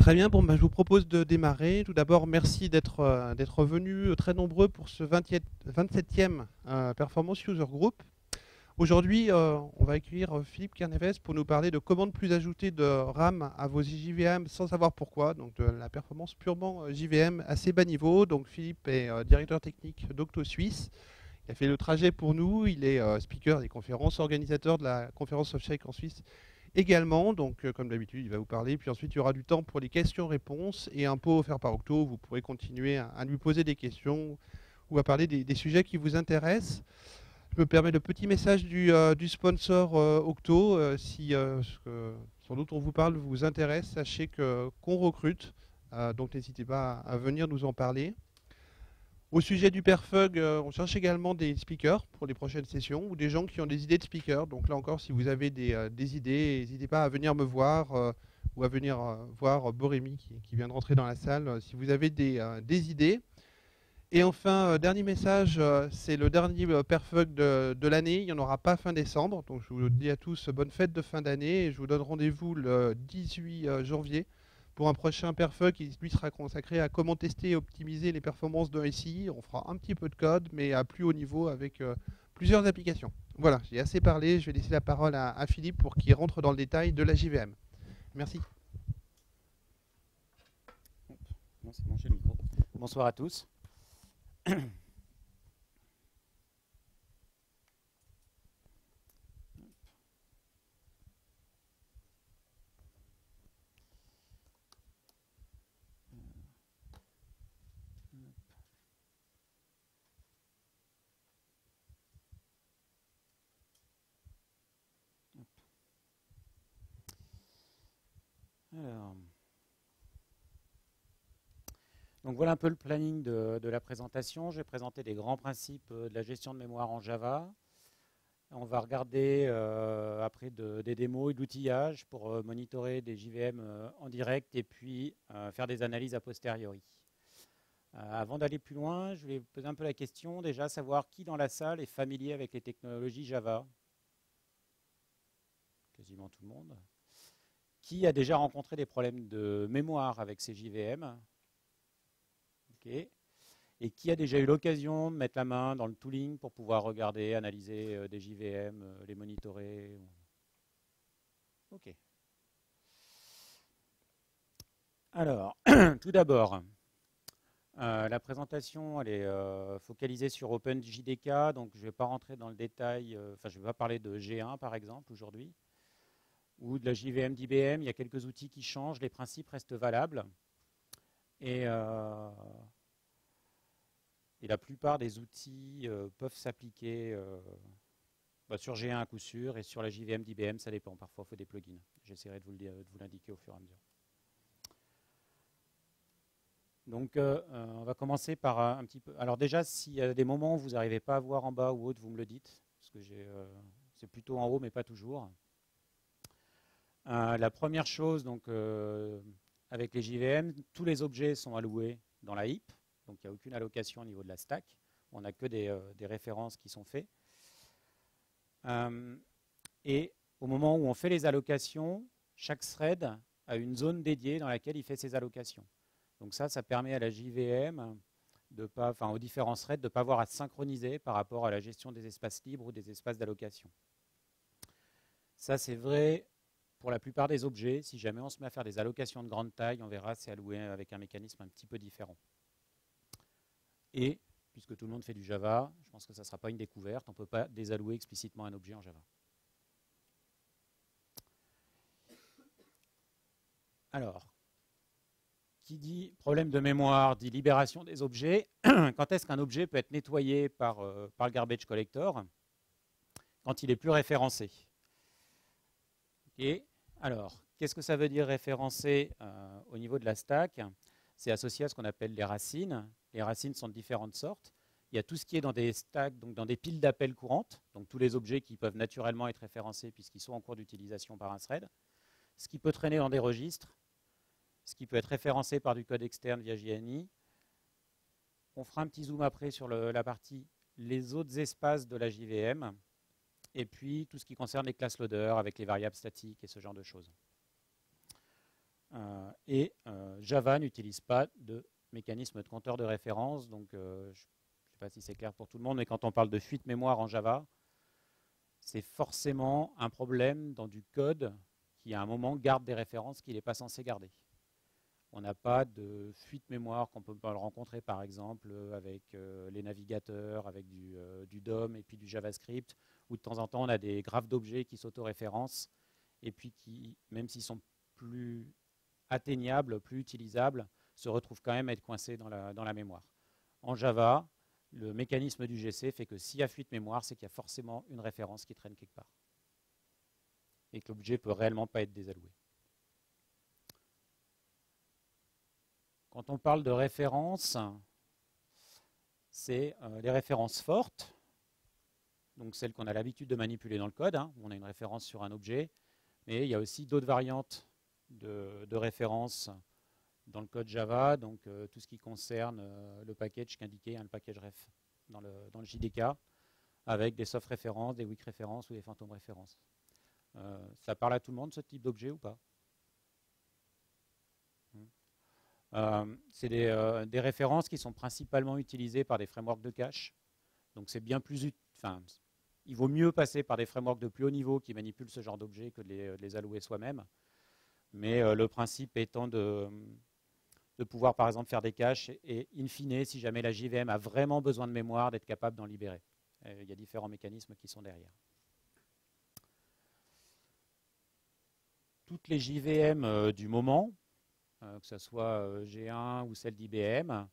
Très bien, bon, je vous propose de démarrer. Tout d'abord, merci d'être venus très nombreux pour ce 27e Performance User Group. Aujourd'hui, on va accueillir Philippe Kerneves pour nous parler de comment ne plus ajouter de RAM à vos JVM sans savoir pourquoi, donc de la performance purement JVM assez bas niveau. Donc Philippe est directeur technique d'Octo Suisse. Il a fait le trajet pour nous, il est speaker des conférences, organisateur de la conférence Softshake en Suisse également. Donc comme d'habitude, il va vous parler. Puis ensuite, il y aura du temps pour les questions-réponses et un pot offert par Octo. Vous pourrez continuer à lui poser des questions ou à parler des sujets qui vous intéressent. Je me permets le petit message du sponsor Octo. Si ce dont on vous parle vous intéresse, sachez qu'on recrute. Donc n'hésitez pas à venir nous en parler. Au sujet du Perfug, on cherche également des speakers pour les prochaines sessions ou des gens qui ont des idées de speakers. Donc là encore, si vous avez des idées, n'hésitez pas à venir me voir ou à venir voir Borémy qui vient de rentrer dans la salle si vous avez des idées. Et enfin, dernier message, c'est le dernier Perfug de l'année. Il n'y en aura pas fin décembre. Donc je vous dis à tous bonne fête de fin d'année et je vous donne rendez-vous le 18 janvier pour un prochain Perfug qui lui sera consacré à comment tester et optimiser les performances d'un SI. On fera un petit peu de code, mais à plus haut niveau avec plusieurs applications. Voilà, j'ai assez parlé. Je vais laisser la parole à Philippe pour qu'il rentre dans le détail de la JVM. Merci. Bon, c'est bon, j'ai le micro. Bonsoir à tous. Alors. Donc voilà un peu le planning de la présentation. Je vais présenter les grands principes de la gestion de mémoire en Java. On va regarder après des démos et de l'outillage pour monitorer des JVM en direct et puis faire des analyses a posteriori. Avant d'aller plus loin, je vais poser un peu la question, déjà savoir qui dans la salle est familier avec les technologies Java. Quasiment tout le monde. Qui a déjà rencontré des problèmes de mémoire avec ces JVM? Okay. Et qui a déjà eu l'occasion de mettre la main dans le tooling pour pouvoir regarder, analyser des JVM, les monitorer? Ok. Alors, tout d'abord, la présentation elle est focalisée sur OpenJDK, donc je ne vais pas rentrer dans le détail, je ne vais pas parler de G1 par exemple aujourd'hui, ou de la JVM d'IBM. Il y a quelques outils qui changent, les principes restent valables. Et la plupart des outils peuvent s'appliquer sur G1 à coup sûr, et sur la JVM d'IBM, ça dépend. Parfois, il faut des plugins. J'essaierai de vous l'indiquer au fur et à mesure. Donc, on va commencer par un petit peu. Alors déjà, s'il y a des moments où vous n'arrivez pas à voir en bas ou autre, vous me le dites, parce que c'est plutôt en haut, mais pas toujours. La première chose, donc, avec les JVM, tous les objets sont alloués dans la heap. Donc il n'y a aucune allocation au niveau de la stack. On n'a que des références qui sont faites. Et au moment où on fait les allocations, chaque thread a une zone dédiée dans laquelle il fait ses allocations. Donc ça permet à la JVM, aux différents threads, de ne pas avoir à synchroniser par rapport à la gestion des espaces libres ou des espaces d'allocation. Ça, c'est vrai pour la plupart des objets. Si jamais on se met à faire des allocations de grande taille, on verra, c'est alloué avec un mécanisme un petit peu différent. Et, puisque tout le monde fait du Java, je pense que ça ne sera pas une découverte, on ne peut pas désallouer explicitement un objet en Java. Alors, qui dit problème de mémoire dit libération des objets. Quand est-ce qu'un objet peut être nettoyé par le garbage collector? Quand il est plus référencé. Et alors, qu'est-ce que ça veut dire référencé au niveau de la stack? C'est associé à ce qu'on appelle les racines. Les racines sont de différentes sortes. Il y a tout ce qui est dans des stacks, donc dans des piles d'appels courantes, donc tous les objets qui peuvent naturellement être référencés puisqu'ils sont en cours d'utilisation par un thread. Ce qui peut traîner dans des registres, ce qui peut être référencé par du code externe via JNI. On fera un petit zoom après sur la partie les autres espaces de la JVM, et puis tout ce qui concerne les classes loaders avec les variables statiques et ce genre de choses. Java n'utilise pas de mécanisme de compteur de référence, donc je ne sais pas si c'est clair pour tout le monde, mais quand on parle de fuite mémoire en Java, c'est forcément un problème dans du code qui à un moment garde des références qu'il n'est pas censé garder. On n'a pas de fuite mémoire qu'on peut le rencontrer par exemple avec les navigateurs, avec du DOM et puis du JavaScript, où de temps en temps on a des graphes d'objets qui s'autoréférencent et puis qui, même s'ils sont plus atteignables, plus utilisables, se retrouvent quand même à être coincés dans la mémoire. En Java, le mécanisme du GC fait que s'il y a fuite mémoire, c'est qu'il y a forcément une référence qui traîne quelque part et que l'objet ne peut réellement pas être désalloué. Quand on parle de références, c'est les références fortes, donc celles qu'on a l'habitude de manipuler dans le code, hein, où on a une référence sur un objet, mais il y a aussi d'autres variantes de références dans le code Java, donc tout ce qui concerne le package qu'indiquait le package ref dans le JDK, avec des soft références, des weak références ou des phantom références. Ça parle à tout le monde ce type d'objet ou pas? C'est des références qui sont principalement utilisées par des frameworks de cache. Donc c'est bien plus il vaut mieux passer par des frameworks de plus haut niveau qui manipulent ce genre d'objets que de les allouer soi-même. Mais le principe étant de pouvoir par exemple faire des caches et in fine, si jamais la JVM a vraiment besoin de mémoire, d'être capable d'en libérer. Il y a différents mécanismes qui sont derrière. Toutes les JVM du moment, que ce soit G1 ou celle d'IBM.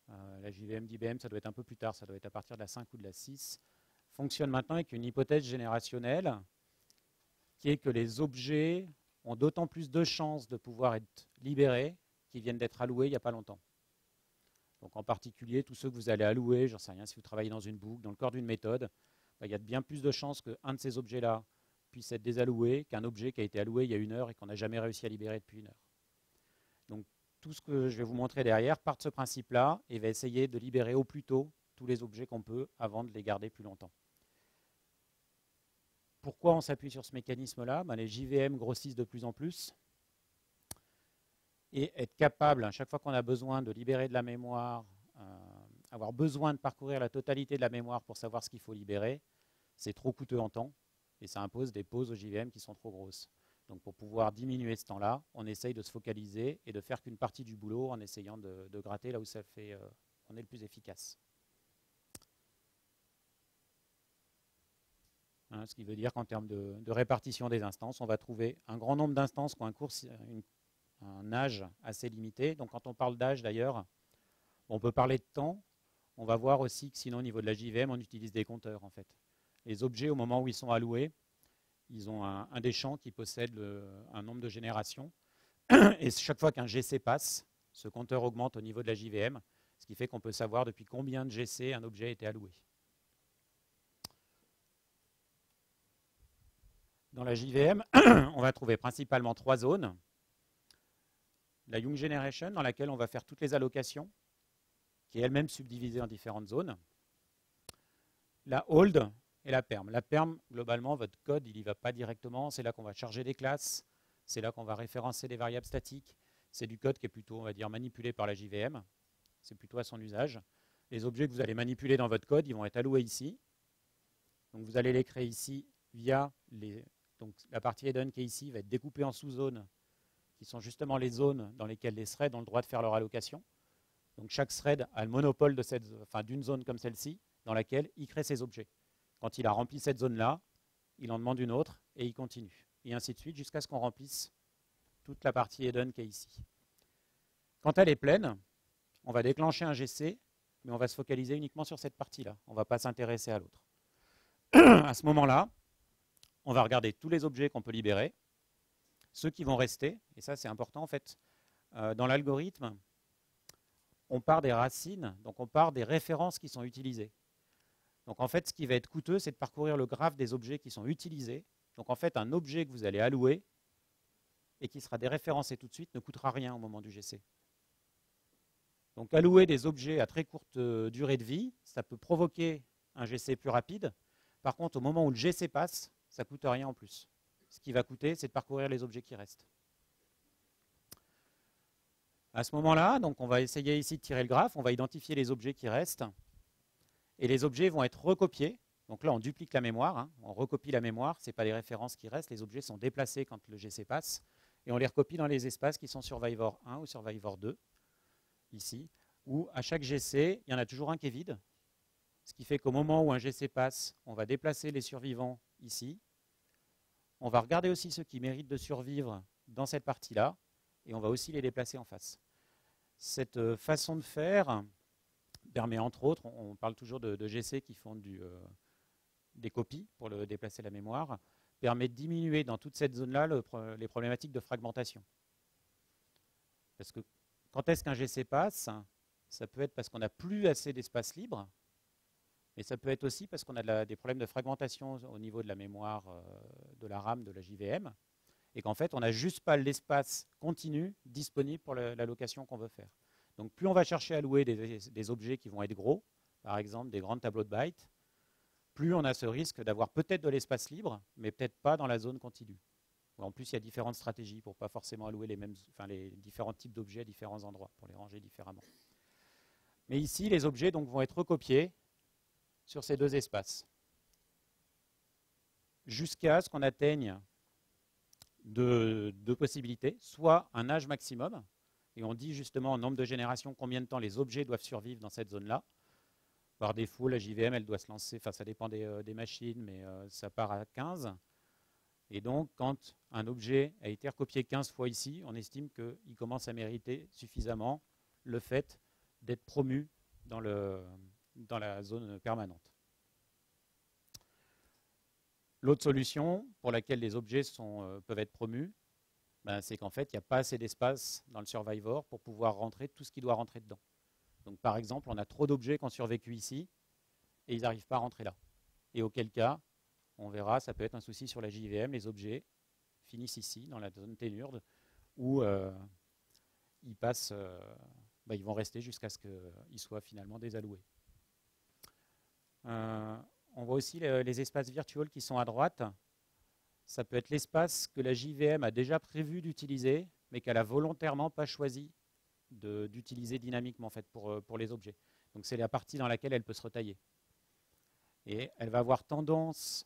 La JVM d'IBM, ça doit être un peu plus tard, ça doit être à partir de la 5 ou de la 6, fonctionne maintenant avec une hypothèse générationnelle qui est que les objets ont d'autant plus de chances de pouvoir être libérés qu'ils viennent d'être alloués il n'y a pas longtemps. Donc en particulier, tous ceux que vous allez allouer, j'en sais rien, si vous travaillez dans une boucle, dans le corps d'une méthode, il y a bien plus de chances qu'un de ces objets-là puisse être désalloué qu'un objet qui a été alloué il y a 1 heure et qu'on n'a jamais réussi à libérer depuis 1 heure. Donc tout ce que je vais vous montrer derrière part de ce principe-là et va essayer de libérer au plus tôt tous les objets qu'on peut avant de les garder plus longtemps. Pourquoi on s'appuie sur ce mécanisme-là? Les JVM grossissent de plus en plus. Et être capable, à chaque fois qu'on a besoin de libérer de la mémoire, avoir besoin de parcourir la totalité de la mémoire pour savoir ce qu'il faut libérer, c'est trop coûteux en temps et ça impose des pauses aux JVM qui sont trop grosses. Donc pour pouvoir diminuer ce temps-là, on essaye de se focaliser et de faire qu'une partie du boulot en essayant de gratter là où ça fait, on est le plus efficace. Ce qui veut dire qu'en termes de répartition des instances, on va trouver un grand nombre d'instances qui ont un âge assez limité. Donc quand on parle d'âge d'ailleurs, on peut parler de temps. On va voir aussi que sinon au niveau de la JVM, on utilise des compteurs en fait. Les objets au moment où ils sont alloués, ils ont un des champs qui possède un nombre de générations. Et chaque fois qu'un GC passe, ce compteur augmente au niveau de la JVM, ce qui fait qu'on peut savoir depuis combien de GC un objet a été alloué. Dans la JVM, on va trouver principalement 3 zones. La Young Generation, dans laquelle on va faire toutes les allocations, qui est elle-même subdivisée en différentes zones. La Hold et la Perm. La Perm, globalement, votre code, il n'y va pas directement. C'est là qu'on va charger des classes. C'est là qu'on va référencer des variables statiques. C'est du code qui est plutôt, on va dire, manipulé par la JVM. C'est plutôt à son usage. Les objets que vous allez manipuler dans votre code, ils vont être alloués ici. Donc vous allez les créer ici via donc la partie hidden qui est ici va être découpée en sous-zones, qui sont justement les zones dans lesquelles les threads ont le droit de faire leur allocation. Donc chaque thread a le monopole d'une zone comme celle-ci, dans laquelle il crée ses objets. Quand il a rempli cette zone-là, il en demande une autre et il continue. Et ainsi de suite jusqu'à ce qu'on remplisse toute la partie hidden qui est ici. Quand elle est pleine, on va déclencher un GC, mais on va se focaliser uniquement sur cette partie-là. On ne va pas s'intéresser à l'autre. À ce moment-là, on va regarder tous les objets qu'on peut libérer, ceux qui vont rester, et ça c'est important en fait, dans l'algorithme, on part des racines, donc on part des références qui sont utilisées. Donc en fait, ce qui va être coûteux, c'est de parcourir le graphe des objets qui sont utilisés. Donc en fait, un objet que vous allez allouer et qui sera déréférencé tout de suite ne coûtera rien au moment du GC. Donc allouer des objets à très courte durée de vie, ça peut provoquer un GC plus rapide. Par contre, au moment où le GC passe, ça ne coûte rien en plus. Ce qui va coûter, c'est de parcourir les objets qui restent. À ce moment-là, donc on va essayer ici de tirer le graphe, on va identifier les objets qui restent, et les objets vont être recopiés. Donc là, on duplique la mémoire, hein, on recopie la mémoire, ce n'est pas les références qui restent, les objets sont déplacés quand le GC passe, et on les recopie dans les espaces qui sont Survivor 1 ou Survivor 2, ici, où à chaque GC, il y en a toujours un qui est vide, ce qui fait qu'au moment où un GC passe, on va déplacer les survivants ici, on va regarder aussi ceux qui méritent de survivre dans cette partie-là, et on va aussi les déplacer en face. Cette façon de faire permet entre autres, on parle toujours de GC qui font des copies pour déplacer la mémoire, permet de diminuer dans toute cette zone-là les problématiques de fragmentation. Parce que quand est-ce qu'un GC passe? Ça peut être parce qu'on n'a plus assez d'espace libre, mais ça peut être aussi parce qu'on a des problèmes de fragmentation au niveau de la mémoire de la RAM, de la JVM, et qu'en fait, on n'a juste pas l'espace continu disponible pour l'allocation qu'on veut faire. Donc plus on va chercher à allouer des objets qui vont être gros, par exemple des grands tableaux de bytes, plus on a ce risque d'avoir peut-être de l'espace libre, mais peut-être pas dans la zone continue. En plus, il y a différentes stratégies pour ne pas forcément allouer les différents types d'objets à différents endroits, pour les ranger différemment. Mais ici, les objets donc, vont être recopiés sur ces deux espaces, jusqu'à ce qu'on atteigne deux possibilités, soit un âge maximum, et on dit justement en nombre de générations combien de temps les objets doivent survivre dans cette zone-là. Par défaut, la JVM, elle doit se lancer, enfin ça dépend des machines, mais ça part à 15. Et donc, quand un objet a été recopié 15 fois ici, on estime qu'il commence à mériter suffisamment le fait d'être promu dans la zone permanente. L'autre solution pour laquelle les objets peuvent être promus, c'est qu'en fait, il n'y a pas assez d'espace dans le Survivor pour pouvoir rentrer tout ce qui doit rentrer dedans. Donc, par exemple, on a trop d'objets qui ont survécu ici et ils n'arrivent pas à rentrer là. Et auquel cas, on verra, ça peut être un souci sur la JVM, les objets finissent ici, dans la zone ténurde, où ils vont rester jusqu'à ce qu'ils soient finalement désalloués. On voit aussi les espaces virtuels qui sont à droite. Ça peut être l'espace que la JVM a déjà prévu d'utiliser, mais qu'elle n'a volontairement pas choisi d'utiliser dynamiquement en fait, pour les objets. Donc c'est la partie dans laquelle elle peut se retailler. Et elle va avoir tendance,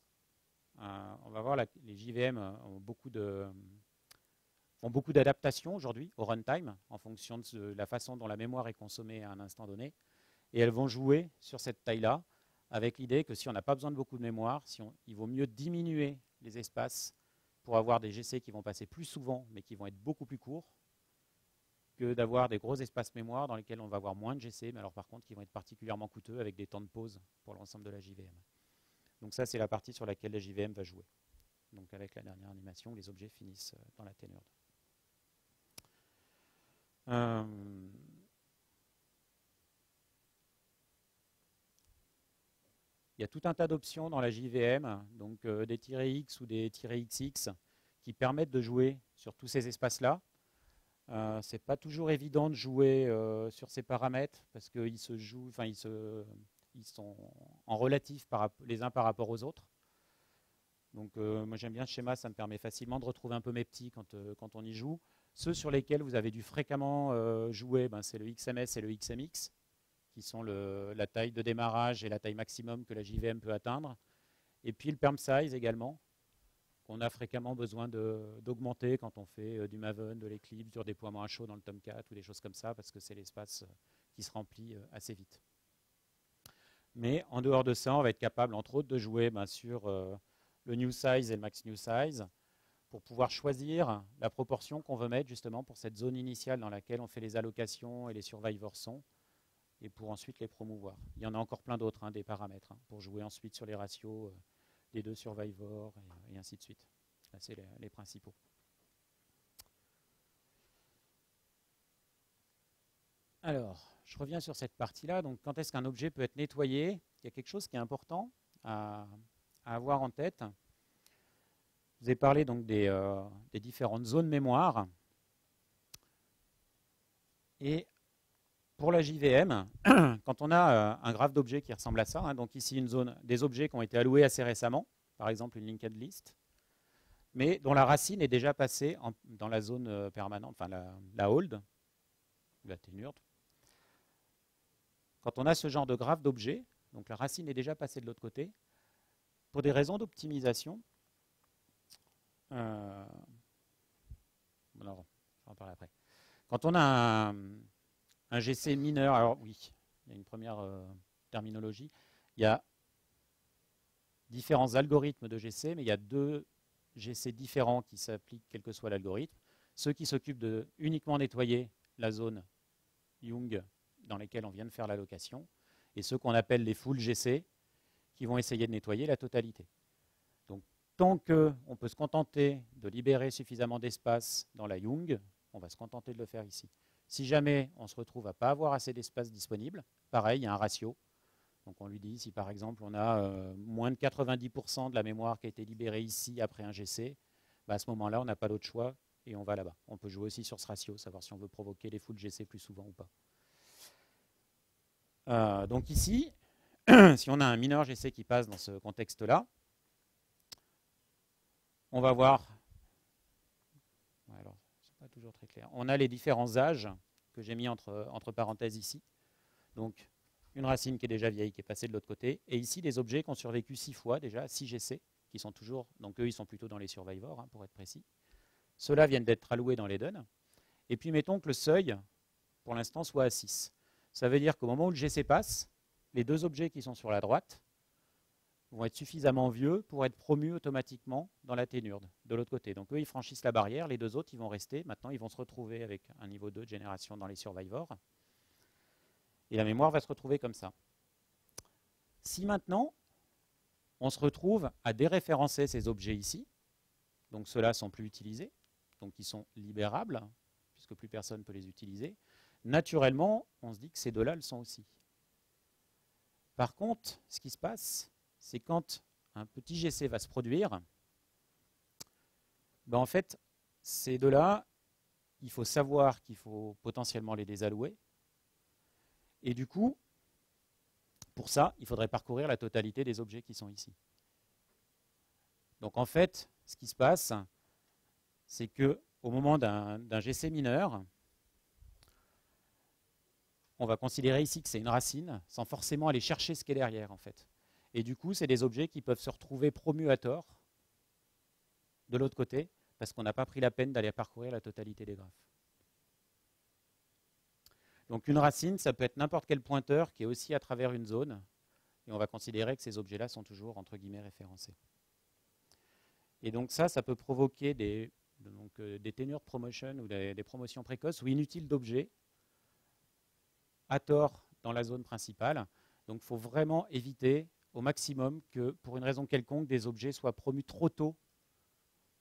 on va voir, les JVM ont beaucoup d'adaptations aujourd'hui au runtime, en fonction de la façon dont la mémoire est consommée à un instant donné. Et elles vont jouer sur cette taille-là, avec l'idée que si on n'a pas besoin de beaucoup de mémoire, il vaut mieux diminuer les espaces pour avoir des GC qui vont passer plus souvent, mais qui vont être beaucoup plus courts, que d'avoir des gros espaces mémoire dans lesquels on va avoir moins de GC, mais alors par contre qui vont être particulièrement coûteux avec des temps de pause pour l'ensemble de la JVM. Donc ça, c'est la partie sur laquelle la JVM va jouer. Donc avec la dernière animation, les objets finissent dans la ténurde. Il y a tout un tas d'options dans la JVM, donc des -x ou des -xx, qui permettent de jouer sur tous ces espaces-là. Ce n'est pas toujours évident de jouer sur ces paramètres, parce qu'ils ils sont en relatif les uns par rapport aux autres. Donc moi j'aime bien ce schéma, ça me permet facilement de retrouver un peu mes petits quand on y joue. Ceux sur lesquels vous avez dû fréquemment jouer, c'est le XMS et le XMX, qui sont la taille de démarrage et la taille maximum que la JVM peut atteindre. Et puis le perm size également, qu'on a fréquemment besoin d'augmenter quand on fait du Maven, de l'Eclipse, du redéploiement à chaud dans le Tomcat ou des choses comme ça, parce que c'est l'espace qui se remplit assez vite. Mais en dehors de ça, on va être capable, entre autres, de jouer sur le new size et le max new size, pour pouvoir choisir la proportion qu'on veut mettre justement pour cette zone initiale dans laquelle on fait les allocations et les survivors sont, et pour ensuite les promouvoir. Il y en a encore plein d'autres, des paramètres, pour jouer ensuite sur les ratios des deux survivors, et ainsi de suite. Là, c'est les principaux. Alors, je reviens sur cette partie-là. Donc, quand est-ce qu'un objet peut être nettoyé? Il y a quelque chose qui est important à avoir en tête. Je vous ai parlé donc des différentes zones mémoire. Et pour la JVM, quand on a un graphe d'objets qui ressemble à ça, donc ici une zone des objets qui ont été alloués assez récemment, par exemple une linked list, mais dont la racine est déjà passée dans la zone permanente, enfin la hold. la ténurde. Quand on a ce genre de graphe d'objets, donc la racine est déjà passée de l'autre côté, pour des raisons d'optimisation, alors, j'en parle après. Quand on a un GC mineur, alors oui, il y a une première terminologie, il y a différents algorithmes de GC, mais il y a 2 GC différents qui s'appliquent quel que soit l'algorithme. Ceux qui s'occupent de uniquement nettoyer la zone Young dans laquelle on vient de faire l'allocation, et ceux qu'on appelle les full GC, qui vont essayer de nettoyer la totalité. Donc, tant qu'on peut se contenter de libérer suffisamment d'espace dans la Young, on va se contenter de le faire ici. Si jamais on se retrouve à ne pas avoir assez d'espace disponible, pareil, il y a un ratio. Donc on lui dit, si par exemple on a moins de 90% de la mémoire qui a été libérée ici après un GC, bah à ce moment-là, on n'a pas d'autre choix et on va là-bas. On peut jouer aussi sur ce ratio, savoir si on veut provoquer les full GC plus souvent ou pas. Donc ici, si on a un mineur GC qui passe dans ce contexte-là, on va voir, alors c'est pas toujours très clair, on a les différents âges que j'ai mis entre parenthèses ici. Donc une racine qui est déjà vieille, qui est passée de l'autre côté, et ici des objets qui ont survécu 6 fois déjà, 6 GC, qui sont toujours, donc eux ils sont plutôt dans les survivors, hein, pour être précis. Ceux-là viennent d'être alloués dans l'Eden. Et puis mettons que le seuil, pour l'instant, soit à 6. Ça veut dire qu'au moment où le GC passe, les 2 objets qui sont sur la droite vont être suffisamment vieux pour être promus automatiquement dans la ténurde, de l'autre côté. Donc eux, ils franchissent la barrière, les 2 autres, ils vont rester. Maintenant, ils vont se retrouver avec un niveau 2 de génération dans les survivors. Et la mémoire va se retrouver comme ça. Si maintenant, on se retrouve à déréférencer ces objets ici, donc ceux-là ne sont plus utilisés, donc ils sont libérables, puisque plus personne ne peut les utiliser, naturellement, on se dit que ces 2-là le sont aussi. Par contre, ce qui se passe, c'est quand un petit GC va se produire, ben en fait, ces 2-là, il faut savoir qu'il faut potentiellement les désallouer. Et du coup, pour ça, il faudrait parcourir la totalité des objets qui sont ici. Donc en fait, ce qui se passe, c'est qu'au moment d'un GC mineur, on va considérer ici que c'est une racine, sans forcément aller chercher ce qui est derrière, en fait. Et du coup, c'est des objets qui peuvent se retrouver promus à tort de l'autre côté, parce qu'on n'a pas pris la peine d'aller parcourir la totalité des graphes. Donc une racine, ça peut être n'importe quel pointeur qui est aussi à travers une zone, et on va considérer que ces objets-là sont toujours, entre guillemets, référencés. Et donc ça peut provoquer des tenure promotion ou des promotions précoces ou inutiles d'objets à tort dans la zone principale. Donc il faut vraiment éviter au maximum que, pour une raison quelconque, des objets soient promus trop tôt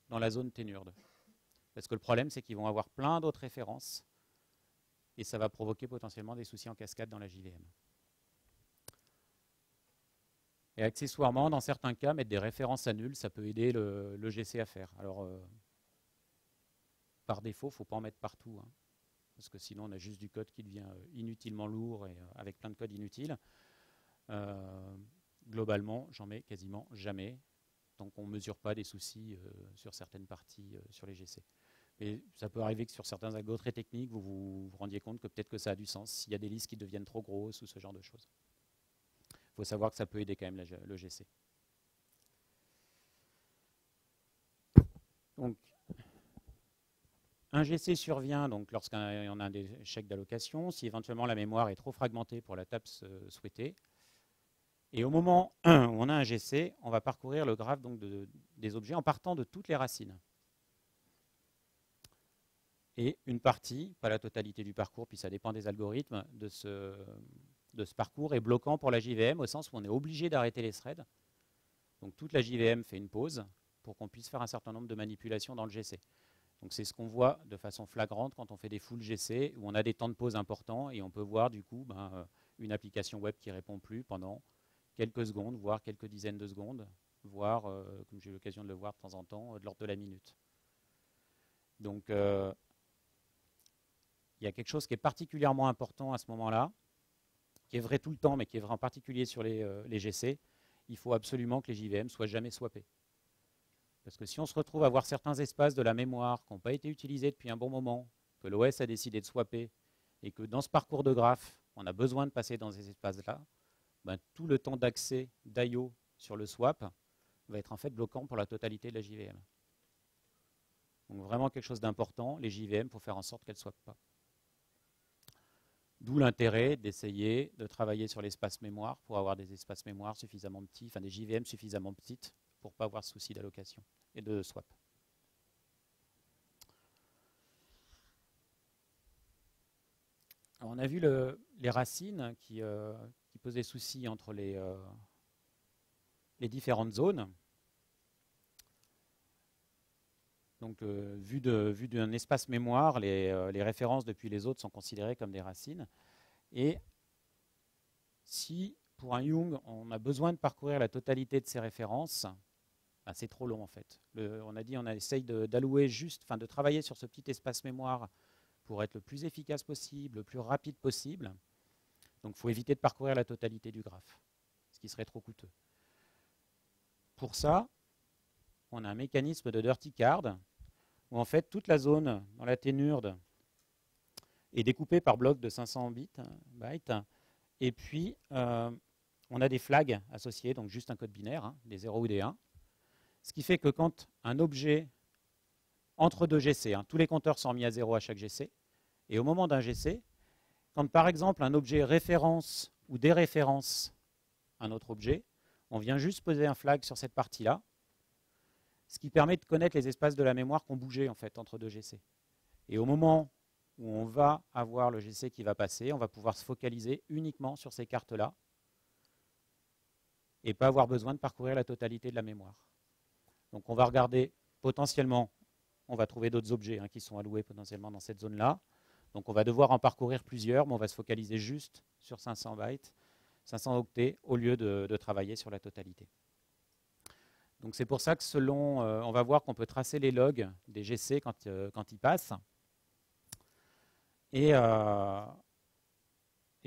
dans la zone ténurde. Parce que le problème, c'est qu'ils vont avoir plein d'autres références et ça va provoquer potentiellement des soucis en cascade dans la JVM. Et accessoirement, dans certains cas, mettre des références à nul, ça peut aider le GC à faire. Alors, par défaut, il ne faut pas en mettre partout, hein, parce que sinon, on a juste du code qui devient inutilement lourd et avec plein de codes inutiles. Globalement, j'en mets quasiment jamais, tant qu'on ne mesure pas des soucis sur certaines parties sur les GC. Mais ça peut arriver que sur certains algos très techniques, vous vous rendiez compte que peut-être que ça a du sens s'il y a des listes qui deviennent trop grosses ou ce genre de choses. Il faut savoir que ça peut aider quand même le GC. Donc, un GC survient lorsqu'il y en a un échec d'allocation, si éventuellement la mémoire est trop fragmentée pour la table souhaitée. Et au moment où on a un GC, on va parcourir le graphe des objets en partant de toutes les racines. Et une partie, pas la totalité du parcours, puis ça dépend des algorithmes, de ce parcours est bloquant pour la JVM, au sens où on est obligé d'arrêter les threads. Donc toute la JVM fait une pause pour qu'on puisse faire un certain nombre de manipulations dans le GC. Donc c'est ce qu'on voit de façon flagrante quand on fait des full GC, où on a des temps de pause importants, et on peut voir du coup une application web qui ne répond plus pendant quelques secondes, voire quelques dizaines de secondes, voire, comme j'ai eu l'occasion de le voir de temps en temps, de l'ordre de la minute. Donc il y a quelque chose qui est particulièrement important à ce moment-là, qui est vrai tout le temps, mais qui est vrai en particulier sur les GC. Il faut absolument que les JVM soient jamais swappés. Parce que si on se retrouve à avoir certains espaces de la mémoire qui n'ont pas été utilisés depuis un bon moment, que l'OS a décidé de swapper, et que dans ce parcours de graphe, on a besoin de passer dans ces espaces-là, ben, tout le temps d'accès d'IO sur le swap va être en fait bloquant pour la totalité de la JVM. Donc vraiment quelque chose d'important, les JVM, pour faire en sorte qu'elles ne swappent pas. D'où l'intérêt d'essayer de travailler sur l'espace mémoire pour avoir des espaces mémoire suffisamment petits, enfin des JVM suffisamment petites pour ne pas avoir de souci d'allocation et de swap. Alors on a vu les racines qui posaient souci entre les différentes zones. Donc, vu d'un espace mémoire, les références depuis les autres sont considérées comme des racines. Et si, pour un Young, on a besoin de parcourir la totalité de ces références, ben, c'est trop long en fait. On a dit on essaye d'allouer juste, enfin de travailler sur ce petit espace mémoire pour être le plus efficace possible, le plus rapide possible. Donc, il faut éviter de parcourir la totalité du graphe, ce qui serait trop coûteux. Pour ça, on a un mécanisme de dirty card où en fait toute la zone dans la ténurde est découpée par bloc de 500 bytes, et puis on a des flags associés, donc juste un code binaire, hein, des 0 ou des 1, ce qui fait que quand un objet entre deux GC, hein, tous les compteurs sont mis à 0 à chaque GC, et au moment d'un GC, quand par exemple un objet référence ou déréférence un autre objet, on vient juste poser un flag sur cette partie-là, ce qui permet de connaître les espaces de la mémoire qui ont bougé en fait, entre deux GC. Et au moment où on va avoir le GC qui va passer, on va pouvoir se focaliser uniquement sur ces cartes-là et pas avoir besoin de parcourir la totalité de la mémoire. Donc on va regarder potentiellement, on va trouver d'autres objets qui sont alloués potentiellement dans cette zone-là. Donc on va devoir en parcourir plusieurs, mais on va se focaliser juste sur 500 bytes, 500 octets, au lieu de travailler sur la totalité. Donc c'est pour ça que selon, on va voir qu'on peut tracer les logs des GC quand ils passent. Et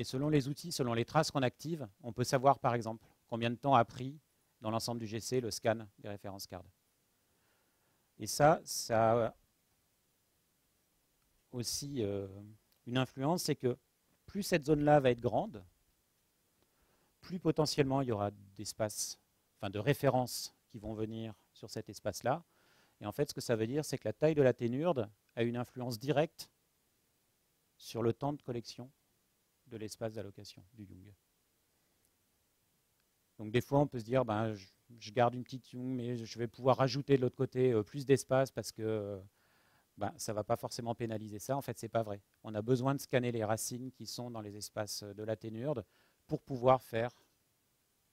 selon les outils, selon les traces qu'on active, on peut savoir par exemple combien de temps a pris dans l'ensemble du GC le scan des références cards. Et ça a aussi une influence, c'est que plus cette zone-là va être grande, plus potentiellement il y aura d'espaces, enfin de références qui vont venir sur cet espace-là. Et en fait, ce que ça veut dire, c'est que la taille de la ténurde a une influence directe sur le temps de collection de l'espace d'allocation du Young. Donc des fois, on peut se dire, ben, je garde une petite Young, mais je vais pouvoir rajouter de l'autre côté plus d'espace parce que ben, ça ne va pas forcément pénaliser ça. En fait, ce n'est pas vrai. On a besoin de scanner les racines qui sont dans les espaces de la ténurde pour pouvoir faire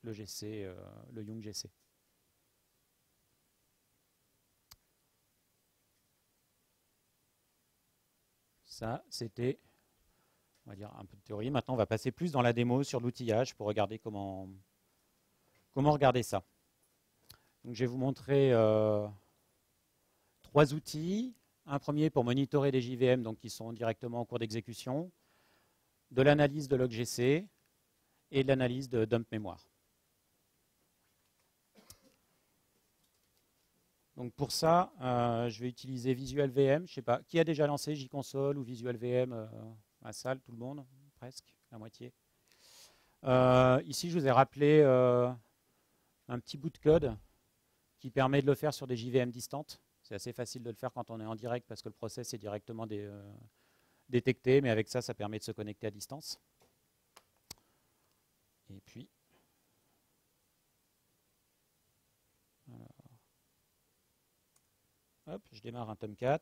le GC, le Young GC. Ça, c'était, on va dire, un peu de théorie. Maintenant, on va passer plus dans la démo sur l'outillage pour regarder comment regarder ça. Donc, je vais vous montrer 3 outils. Un premier pour monitorer des JVM donc, qui sont directement en cours d'exécution, de l'analyse de log GC et de l'analyse de dump mémoire. Donc pour ça, je vais utiliser VisualVM. Je ne sais pas, qui a déjà lancé JConsole ou VisualVM à la salle? Tout le monde? Presque, la moitié. Ici, je vous ai rappelé un petit bout de code qui permet de le faire sur des JVM distantes. C'est assez facile de le faire quand on est en direct parce que le process est directement détecté, mais avec ça, ça permet de se connecter à distance. Et puis, alors, hop, je démarre un Tomcat.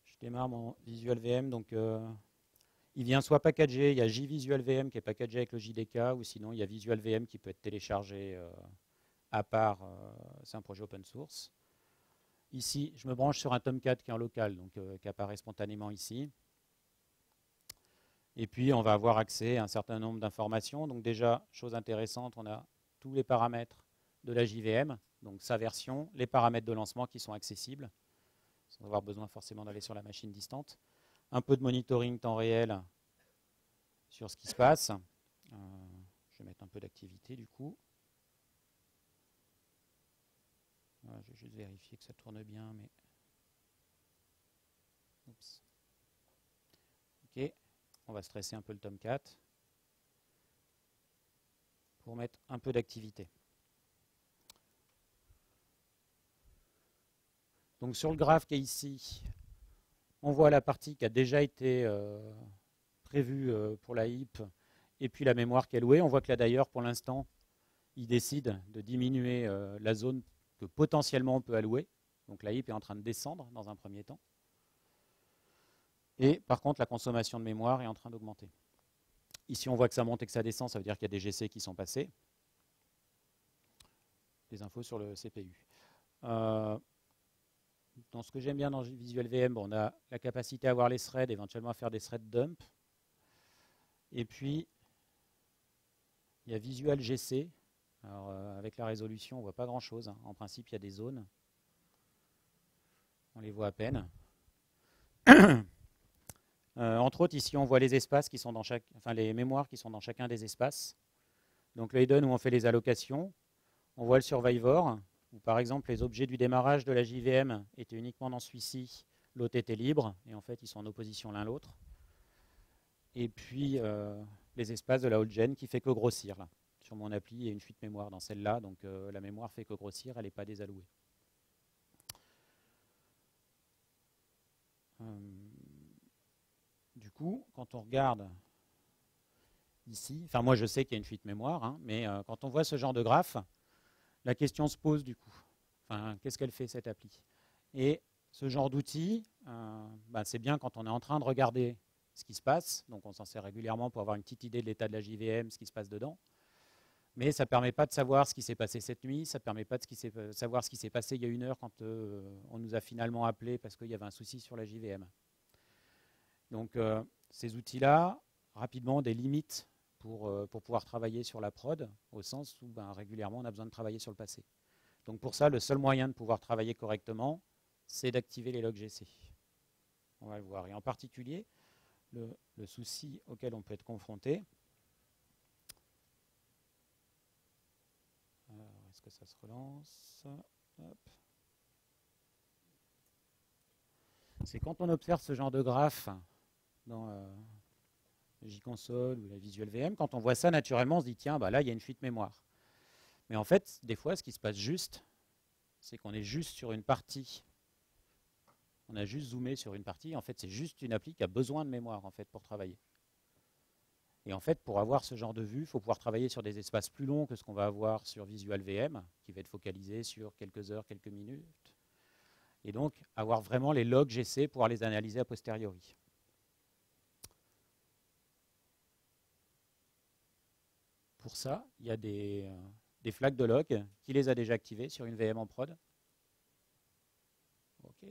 Je démarre mon VisualVM, donc il vient soit packagé, il y a JVisualVM qui est packagé avec le JDK, ou sinon il y a VisualVM qui peut être téléchargé à part, c'est un projet open source. Ici, je me branche sur un Tomcat qui est en local, donc qui apparaît spontanément ici. Et puis, on va avoir accès à un certain nombre d'informations. Donc déjà, chose intéressante, on a tous les paramètres de la JVM, donc sa version, les paramètres de lancement qui sont accessibles, sans avoir besoin forcément d'aller sur la machine distante. Un peu de monitoring temps réel sur ce qui se passe. Je vais mettre un peu d'activité du coup. Voilà, je vais juste vérifier que ça tourne bien, mais... Oups. OK, on va stresser un peu le Tomcat pour mettre un peu d'activité. Donc sur le graphe qui est ici, on voit la partie qui a déjà été prévue pour la heap et puis la mémoire qui est louée. On voit que là d'ailleurs pour l'instant, il décide de diminuer la zone que potentiellement on peut allouer. Donc la heap est en train de descendre dans un premier temps. Et par contre, la consommation de mémoire est en train d'augmenter. Ici, on voit que ça monte et que ça descend, ça veut dire qu'il y a des GC qui sont passés. Des infos sur le CPU. Dans ce que j'aime bien dans Visual VM, bon, on a la capacité à avoir les threads, éventuellement à faire des thread dump. Et puis, il y a Visual GC. Alors, avec la résolution, on ne voit pas grand-chose. Hein. En principe, il y a des zones. On les voit à peine. Entre autres, ici, on voit les espaces qui sont dans chaque, enfin les mémoires qui sont dans chacun des espaces. Donc le hidden où on fait les allocations. On voit le survivor, où par exemple les objets du démarrage de la JVM étaient uniquement dans celui-ci, l'autre était libre, et en fait ils sont en opposition l'un l'autre. Et puis les espaces de la old-gen qui fait que grossir. Là. Sur mon appli, il y a une fuite mémoire dans celle-là, donc la mémoire fait que grossir, elle n'est pas désallouée. Du coup, quand on regarde ici, enfin moi je sais qu'il y a une fuite mémoire, hein, mais quand on voit ce genre de graphe, la question se pose du coup. Enfin, qu'est-ce qu'elle fait cette appli? Et ce genre d'outil, c'est bien quand on est en train de regarder ce qui se passe, donc on s'en sert régulièrement pour avoir une petite idée de l'état de la JVM, ce qui se passe dedans, mais ça ne permet pas de savoir ce qui s'est passé cette nuit, ça ne permet pas de savoir ce qui s'est passé il y a 1 heure quand on nous a finalement appelé parce qu'il y avait un souci sur la JVM. Donc ces outils-là, rapidement, ont des limites pour pouvoir travailler sur la prod, au sens où régulièrement on a besoin de travailler sur le passé. Donc pour ça, le seul moyen de pouvoir travailler correctement, c'est d'activer les logs GC. On va le voir. Et en particulier, le souci auquel on peut être confronté, est-ce que ça se relance? C'est quand on observe ce genre de graphe dans JConsole ou la Visual VM, quand on voit ça naturellement, on se dit tiens, là il y a une fuite mémoire. Mais en fait, des fois, ce qui se passe juste, c'est qu'on est juste sur une partie. On a juste zoomé sur une partie. En fait, c'est juste une appli qui a besoin de mémoire en fait, pour travailler. Et en fait, pour avoir ce genre de vue, il faut pouvoir travailler sur des espaces plus longs que ce qu'on va avoir sur Visual VM, qui va être focalisé sur quelques heures, quelques minutes. Et donc, avoir vraiment les logs GC, pouvoir les analyser a posteriori. Pour ça, il y a des flags de log. Qui les a déjà activés sur une VM en prod? Ok.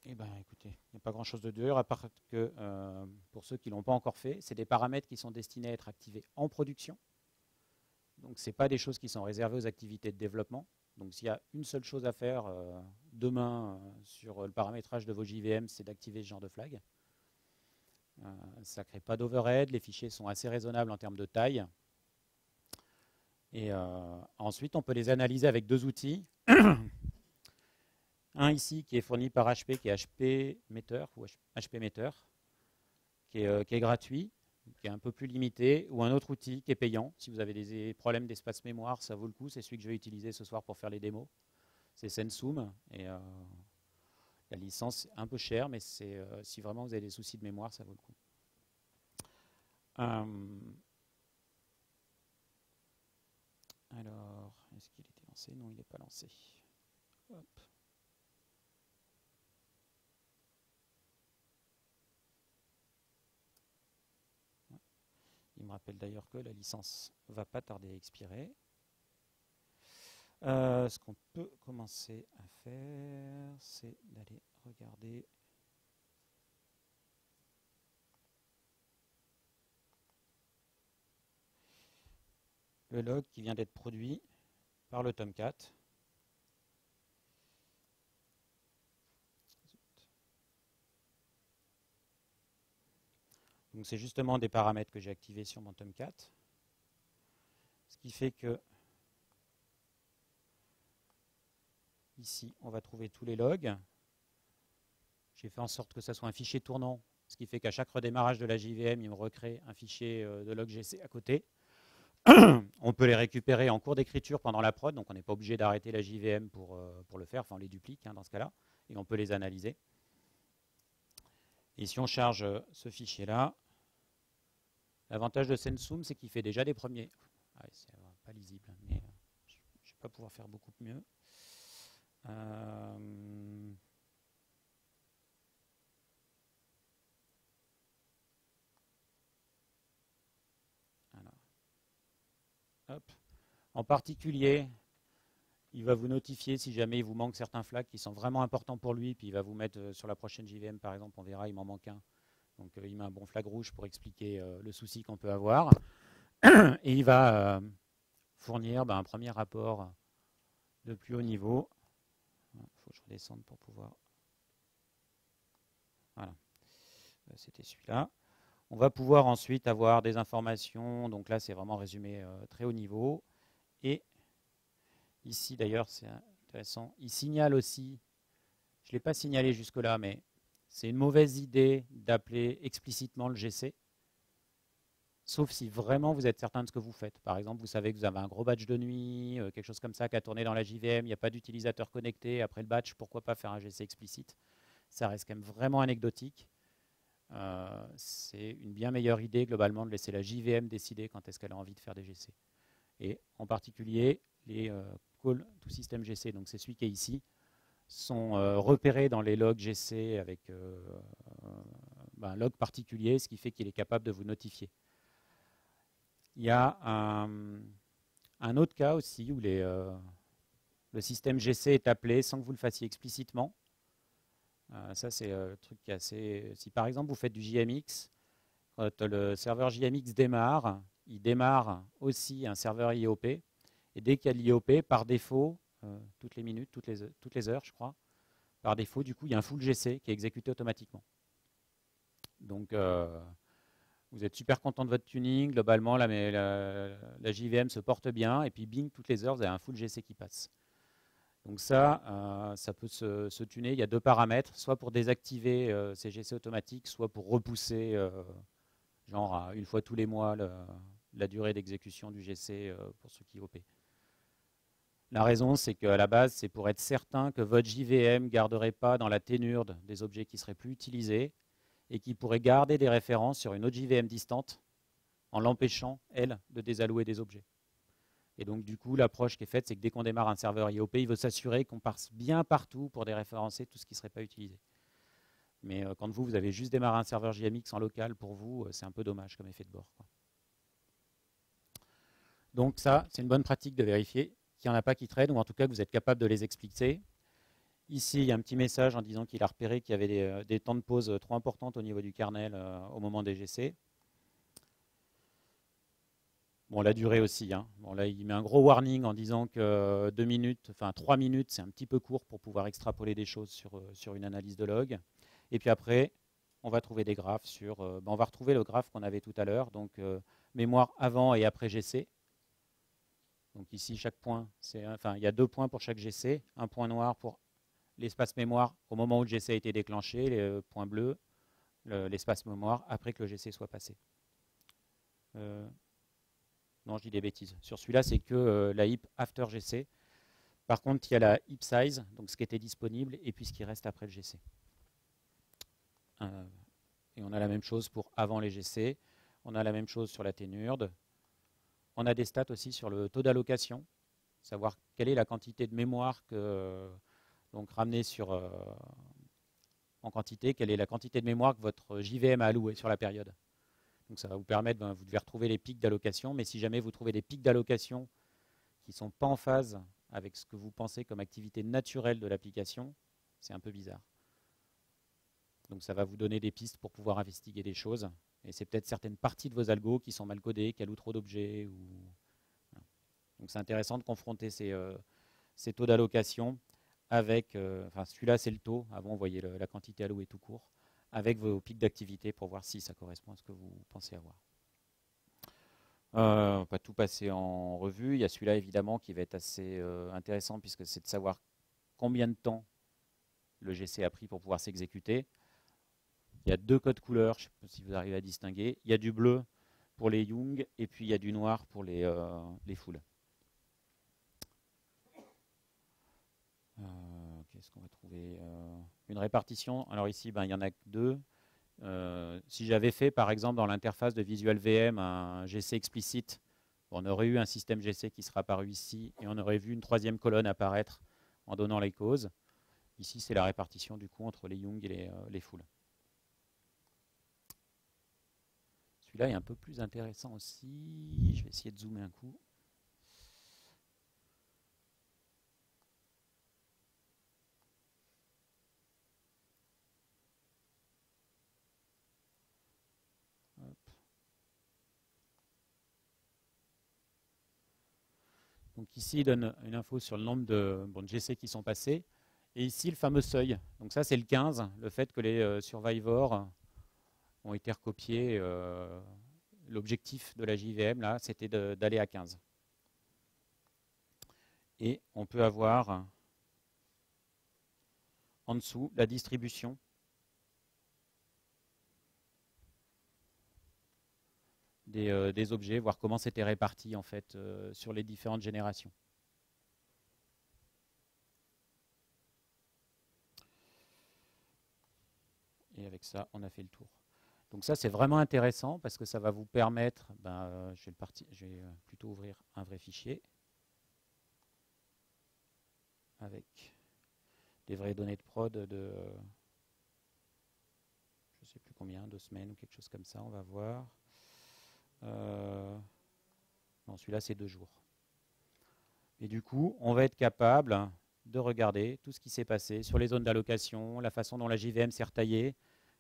Eh bien, écoutez, il n'y a pas grand-chose de dur, à part que, pour ceux qui ne l'ont pas encore fait, c'est des paramètres qui sont destinés à être activés en production. Donc, ce n'est pas des choses qui sont réservées aux activités de développement. Donc, s'il y a une seule chose à faire demain sur le paramétrage de vos JVM, c'est d'activer ce genre de flag. Ça ne crée pas d'overhead, les fichiers sont assez raisonnables en termes de taille. Et ensuite, on peut les analyser avec 2 outils. Un ici qui est fourni par HP, qui est HP Meter, ou HP Meter, qui est gratuit, qui est un peu plus limité, ou un autre outil qui est payant. Si vous avez des problèmes d'espace mémoire, ça vaut le coup. C'est celui que je vais utiliser ce soir pour faire les démos. C'est Sensum. Et la licence est un peu chère, mais si vraiment vous avez des soucis de mémoire, ça vaut le coup. Alors, est-ce qu'il était lancé? Non, il n'est pas lancé. Hop. Il me rappelle d'ailleurs que la licence ne va pas tarder à expirer. Ce qu'on peut commencer à faire, c'est d'aller regarder le log qui vient d'être produit par le Tomcat. Donc c'est justement des paramètres que j'ai activés sur mon Tomcat. Ce qui fait que ici, on va trouver tous les logs. J'ai fait en sorte que ça soit un fichier tournant, ce qui fait qu'à chaque redémarrage de la JVM, il me recrée un fichier de log GC à côté. On peut les récupérer en cours d'écriture pendant la prod, donc on n'est pas obligé d'arrêter la JVM pour le faire, enfin on les duplique dans ce cas-là, et on peut les analyser. Et si on charge ce fichier-là, l'avantage de Sensum, c'est qu'il fait déjà des premiers... Ah, c'est pas lisible, mais je ne vais pas pouvoir faire beaucoup mieux. Hop. En particulier, il va vous notifier si jamais il vous manque certains flags qui sont vraiment importants pour lui, puis il va vous mettre sur la prochaine JVM, par exemple, on verra, il m'en manque un. Donc il met un bon flag rouge pour expliquer le souci qu'on peut avoir. Et il va fournir un premier rapport de plus haut niveau. Il faut que je redescende pour pouvoir... Voilà. C'était celui-là. On va pouvoir ensuite avoir des informations. Donc là, c'est vraiment résumé très haut niveau. Et ici, d'ailleurs, c'est intéressant. Il signale aussi, je ne l'ai pas signalé jusque-là, mais c'est une mauvaise idée d'appeler explicitement le GC, sauf si vraiment vous êtes certain de ce que vous faites. Par exemple, vous savez que vous avez un gros batch de nuit, quelque chose comme ça qui a tourné dans la JVM, il n'y a pas d'utilisateur connecté. Après le batch, pourquoi pas faire un GC explicite? Ça reste quand même vraiment anecdotique. C'est une bien meilleure idée globalement de laisser la JVM décider quand est-ce qu'elle a envie de faire des GC. Et en particulier, les call to system GC, donc c'est celui qui est ici, sont repérés dans les logs GC avec un log particulier, ce qui fait qu'il est capable de vous notifier. Il y a un autre cas aussi où le système GC est appelé sans que vous le fassiez explicitement. Ça, c'est le truc qui est assez... Si par exemple vous faites du JMX, quand le serveur JMX démarre, il démarre aussi un serveur IOP. Et dès qu'il y a l'IOP, par défaut, toutes les minutes, toutes les heures, je crois, par défaut, du coup, il y a un full GC qui est exécuté automatiquement. Donc, vous êtes super content de votre tuning. Globalement, la JVM se porte bien. Et puis, bing, toutes les heures, vous avez un full GC qui passe. Donc ça, ça peut se tuner. Il y a deux paramètres, soit pour désactiver ces GC automatiques, soit pour repousser, genre une fois tous les mois, la durée d'exécution du GC pour ceux qui OP. La raison, c'est qu'à la base, c'est pour être certain que votre JVM ne garderait pas dans la ténurde des objets qui ne seraient plus utilisés et qui pourrait garder des références sur une autre JVM distante en l'empêchant, elle, de désallouer des objets. Et donc, du coup, l'approche qui est faite, c'est que dès qu'on démarre un serveur IOP, il veut s'assurer qu'on passe bien partout pour déréférencer tout ce qui ne serait pas utilisé. Mais quand vous avez juste démarré un serveur JMX en local, pour vous, c'est un peu dommage comme effet de bord, quoi. Donc ça, c'est une bonne pratique de vérifier qu'il n'y en a pas qui traînent, ou en tout cas que vous êtes capable de les expliquer. Ici, il y a un petit message en disant qu'il a repéré qu'il y avait des temps de pause trop importantes au niveau du kernel au moment des GC. Bon, la durée aussi. Hein. Bon, là, il met un gros warning en disant que 2 minutes, enfin 3 minutes, c'est un petit peu court pour pouvoir extrapoler des choses sur une analyse de log. Et puis après, on va trouver des graphes sur... on va retrouver le graphe qu'on avait tout à l'heure, donc mémoire avant et après GC. Donc ici, chaque point, il y a 2 points pour chaque GC, un point noir pour l'espace mémoire au moment où le GC a été déclenché, les points bleus, l'espace mémoire après que le GC soit passé. Non, je dis des bêtises. Sur celui-là, c'est que la heap after GC. Par contre, il y a la heap size, donc ce qui était disponible, et puis ce qui reste après le GC. Et on a la même chose pour avant les GC. On a la même chose sur la ténurde. On a des stats aussi sur le taux d'allocation, savoir quelle est la quantité de mémoire donc ramenée en quantité, quelle est la quantité de mémoire que votre JVM a allouée sur la période. Donc ça va vous permettre, vous devez retrouver les pics d'allocation, mais si jamais vous trouvez des pics d'allocation qui ne sont pas en phase avec ce que vous pensez comme activité naturelle de l'application, c'est un peu bizarre. Donc ça va vous donner des pistes pour pouvoir investiguer des choses. Et c'est peut-être certaines parties de vos algos qui sont mal codées, qui allouent trop d'objets. Voilà. Donc c'est intéressant de confronter ces taux d'allocation avec, celui-là c'est le taux, avant on voyait la quantité allouée tout court, avec vos pics d'activité pour voir si ça correspond à ce que vous pensez avoir. On va pas tout passer en revue. Il y a celui-là évidemment qui va être assez intéressant puisque c'est de savoir combien de temps le GC a pris pour pouvoir s'exécuter. Il y a 2 codes couleurs, je ne sais pas si vous arrivez à distinguer. Il y a du bleu pour les Young et puis il y a du noir pour les foules. Qu'est-ce qu'on va trouver? Une répartition. Alors ici, il n'y en a que 2. Si j'avais fait, par exemple, dans l'interface de Visual VM un GC explicite, on aurait eu un système GC qui sera apparu ici et on aurait vu une 3e colonne apparaître en donnant les causes. Ici, c'est la répartition du coup entre les Young et les foules. Celui-là est un peu plus intéressant aussi. Je vais essayer de zoomer un coup. Donc ici, il donne une info sur le nombre de GC qui sont passés. Et ici, le fameux seuil. Donc ça, c'est le 15, le fait que les survivors ont été recopiés. L'objectif de la JVM, là, c'était d'aller à 15. Et on peut avoir en dessous la distribution des objets, voir comment c'était réparti en fait sur les différentes générations. Et avec ça, on a fait le tour. Donc ça, c'est vraiment intéressant parce que ça va vous permettre, je vais plutôt ouvrir un vrai fichier avec des vraies données de prod de, je ne sais plus combien, 2 semaines ou quelque chose comme ça, on va voir. Non, celui-là, c'est 2 jours. Et du coup, on va être capable de regarder tout ce qui s'est passé sur les zones d'allocation, la façon dont la JVM s'est retaillée,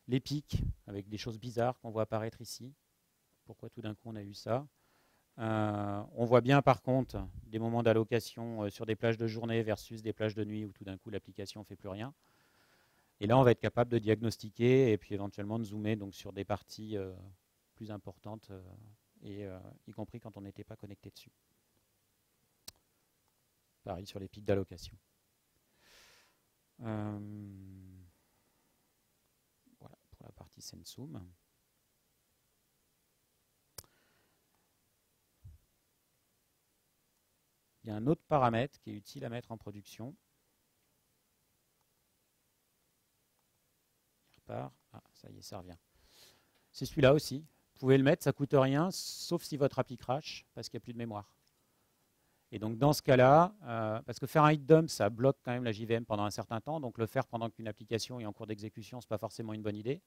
les pics, avec des choses bizarres qu'on voit apparaître ici. Pourquoi tout d'un coup on a eu ça? On voit bien par contre des moments d'allocation sur des plages de journée versus des plages de nuit où tout d'un coup l'application ne fait plus rien. Et là, on va être capable de diagnostiquer et puis éventuellement de zoomer donc, sur des parties plus importantes, y compris quand on n'était pas connecté dessus. Pareil sur les pics d'allocation. Voilà pour la partie Sensum. Il y a un autre paramètre qui est utile à mettre en production. Il repart. Ah, ça y est, ça revient. C'est celui-là aussi. Vous pouvez le mettre, ça ne coûte rien, sauf si votre appli crash, parce qu'il n'y a plus de mémoire. Et donc dans ce cas-là, parce que faire un hit dump, ça bloque quand même la JVM pendant un certain temps, donc le faire pendant qu'une application est en cours d'exécution, ce n'est pas forcément une bonne idée.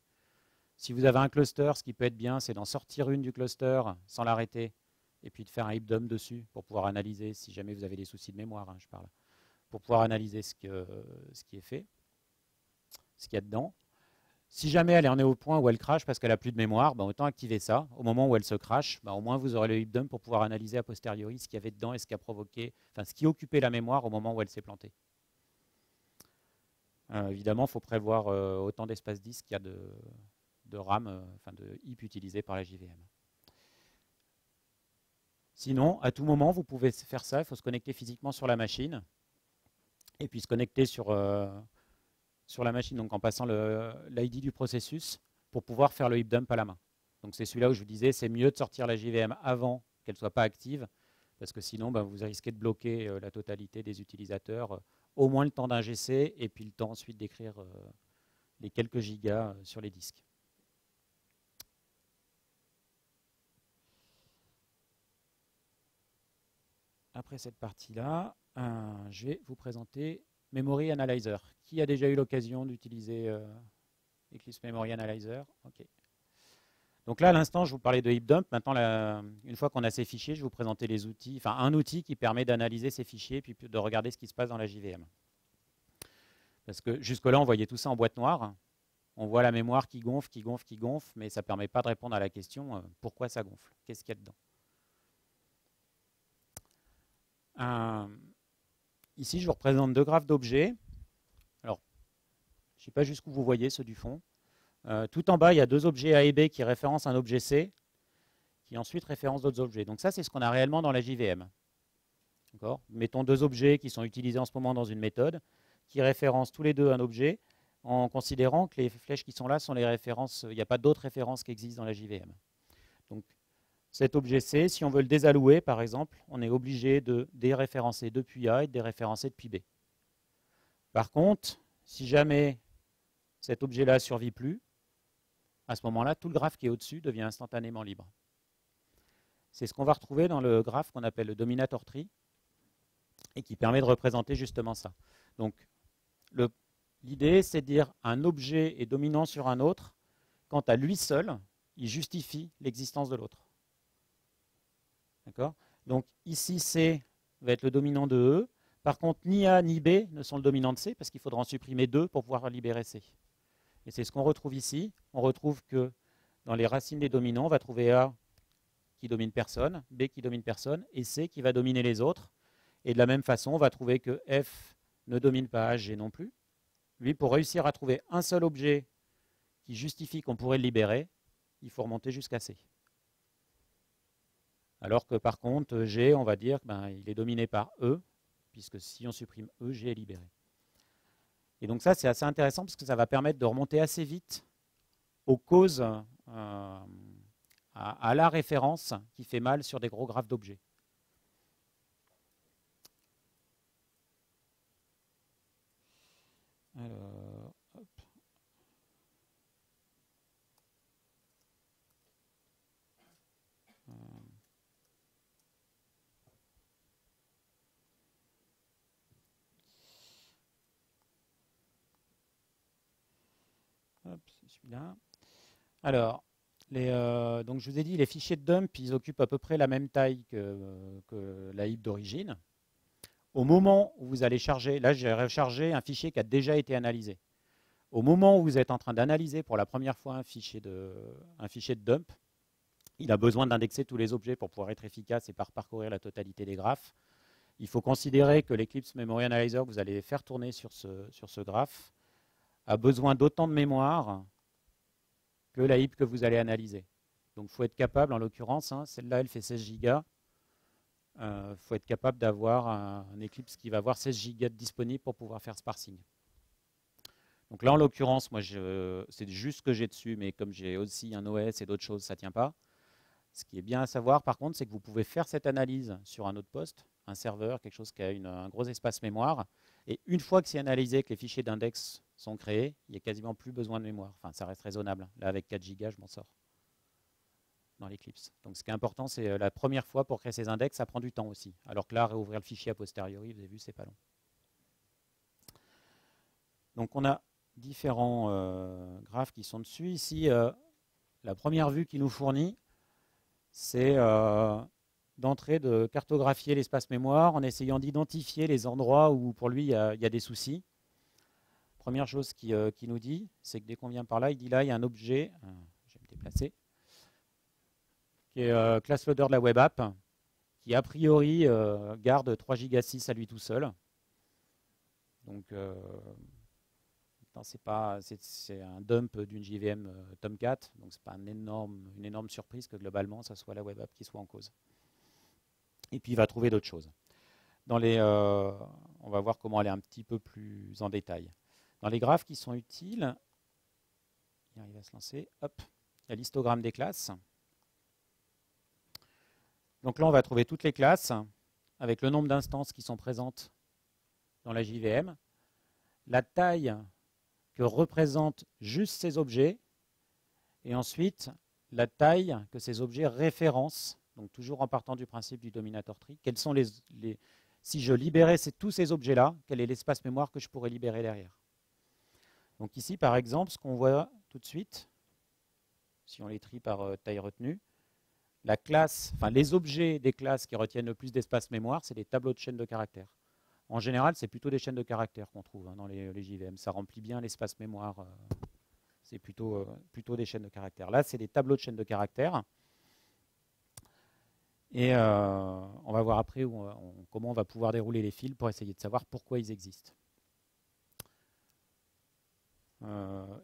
Si vous avez un cluster, ce qui peut être bien, c'est d'en sortir une du cluster sans l'arrêter, et puis de faire un heap dump dessus pour pouvoir analyser, si jamais vous avez des soucis de mémoire, je parle, pour pouvoir analyser ce qui est fait, ce qu'il y a dedans. Si jamais elle en est au point où elle crache parce qu'elle n'a plus de mémoire, autant activer ça. Au moment où elle se crache, au moins vous aurez le heap dump pour pouvoir analyser a posteriori ce qu'il y avait dedans et ce qui a provoqué, ce qui occupait la mémoire au moment où elle s'est plantée. Évidemment, il faut prévoir autant d'espace disque qu'il y a de RAM, de heap utilisé par la JVM. Sinon, à tout moment, vous pouvez faire ça. Il faut se connecter physiquement sur la machine et puis se connecter sur la machine, donc en passant l'ID du processus pour pouvoir faire le heap dump à la main. Donc c'est celui-là où je vous disais, c'est mieux de sortir la JVM avant qu'elle ne soit pas active, parce que sinon vous risquez de bloquer la totalité des utilisateurs, au moins le temps d'un GC, et puis le temps ensuite d'écrire les quelques gigas sur les disques. Après cette partie-là, je vais vous présenter Memory Analyzer. Qui a déjà eu l'occasion d'utiliser Eclipse Memory Analyzer? Ok. Donc là, à l'instant, je vous parlais de heap dump. Maintenant, une fois qu'on a ces fichiers, je vais vous présenter les outils, un outil qui permet d'analyser ces fichiers et puis de regarder ce qui se passe dans la JVM. Parce que jusque-là, on voyait tout ça en boîte noire. On voit la mémoire qui gonfle, mais ça ne permet pas de répondre à la question pourquoi ça gonfle, qu'est-ce qu'il y a dedans. Ici, je vous représente 2 graphes d'objets. Alors, je ne sais pas jusqu'où vous voyez ceux du fond. Tout en bas, il y a 2 objets A et B qui référencent un objet C, qui ensuite référence d'autres objets. Donc ça, c'est ce qu'on a réellement dans la JVM. Mettons 2 objets qui sont utilisés en ce moment dans une méthode, qui référencent tous les deux un objet en considérant que les flèches qui sont là sont les références. Il n'y a pas d'autres références qui existent dans la JVM. Donc, cet objet C, si on veut le désallouer, par exemple, on est obligé de déréférencer depuis A et de déréférencer depuis B. Par contre, si jamais cet objet-là ne survit plus, à ce moment-là, tout le graphe qui est au-dessus devient instantanément libre. C'est ce qu'on va retrouver dans le graphe qu'on appelle le dominator tree et qui permet de représenter justement ça. Donc, l'idée, c'est de dire un objet est dominant sur un autre quand à lui seul, il justifie l'existence de l'autre. D'accord ? Donc ici, C va être le dominant de E. Par contre, ni A ni B ne sont le dominant de C parce qu'il faudra en supprimer 2 pour pouvoir libérer C. Et c'est ce qu'on retrouve ici. On retrouve que dans les racines des dominants, on va trouver A qui domine personne, B qui domine personne, et C qui va dominer les autres. Et de la même façon, on va trouver que F ne domine pas H, G non plus. Lui, pour réussir à trouver un seul objet qui justifie qu'on pourrait le libérer, il faut remonter jusqu'à C. Alors que par contre, G, on va dire qu'il est dominé par E, puisque si on supprime E, G est libéré. Et donc ça, c'est assez intéressant parce que ça va permettre de remonter assez vite aux causes, à la référence qui fait mal sur des gros graphes d'objets. Alors, hop. Hop, c'est celui-là. Alors, donc je vous ai dit, les fichiers de dump, ils occupent à peu près la même taille que la heap d'origine. Au moment où vous allez charger, là j'ai rechargé un fichier qui a déjà été analysé. Au moment où vous êtes en train d'analyser pour la première fois un fichier de dump, il a besoin d'indexer tous les objets pour pouvoir être efficace et parcourir la totalité des graphes. Il faut considérer que l'Eclipse Memory Analyzer que vous allez faire tourner sur ce graphe a besoin d'autant de mémoire que la heap que vous allez analyser. Donc il faut être capable, en l'occurrence, celle-là elle fait 16 gigas. Il faut être capable d'avoir un Eclipse qui va avoir 16 gigas disponibles pour pouvoir faire ce parsing. Donc là, en l'occurrence, moi, c'est juste ce que j'ai dessus, mais comme j'ai aussi un OS et d'autres choses, ça ne tient pas. Ce qui est bien à savoir, par contre, c'est que vous pouvez faire cette analyse sur un autre poste, un serveur, quelque chose qui a un gros espace mémoire. Et une fois que c'est analysé, que les fichiers d'index sont créés, il n'y a quasiment plus besoin de mémoire. Enfin, ça reste raisonnable. Là, avec 4 gigas, je m'en sors dans l'Eclipse. Donc ce qui est important, c'est la première fois pour créer ces index, ça prend du temps aussi. Alors que là, réouvrir le fichier a posteriori, vous avez vu, c'est pas long. Donc on a différents graphes qui sont dessus. Ici, la première vue qu'il nous fournit, c'est d'entrer de cartographier l'espace mémoire en essayant d'identifier les endroits où pour lui il y a des soucis. Première chose qu'il nous dit, c'est que dès qu'on vient par là, il dit là il y a un objet, je vais me déplacer, qui est class loader de la web app, qui a priori garde 3 giga 6 à lui tout seul. Donc c'est un dump d'une JVM Tomcat, donc c'est pas une énorme surprise que globalement ça soit la web app qui soit en cause. Et puis il va trouver d'autres choses. On va voir comment aller un petit peu plus en détail. Dans les graphes qui sont utiles, il arrive à se lancer, hop, il y a l'histogramme des classes. Donc là, on va trouver toutes les classes avec le nombre d'instances qui sont présentes dans la JVM, la taille que représentent juste ces objets, et ensuite la taille que ces objets référencent, donc toujours en partant du principe du dominator tree. Quels sont si je libérais tous ces objets-là, quel est l'espace mémoire que je pourrais libérer derrière? Donc ici, par exemple, ce qu'on voit tout de suite, si on les trie par taille retenue, les objets des classes qui retiennent le plus d'espace mémoire, c'est des tableaux de chaînes de caractères. En général, c'est plutôt des chaînes de caractères qu'on trouve dans les JVM. Ça remplit bien l'espace mémoire. C'est plutôt des chaînes de caractères. Là, c'est des tableaux de chaînes de caractères. Et on va voir après comment on va pouvoir dérouler les fils pour essayer de savoir pourquoi ils existent.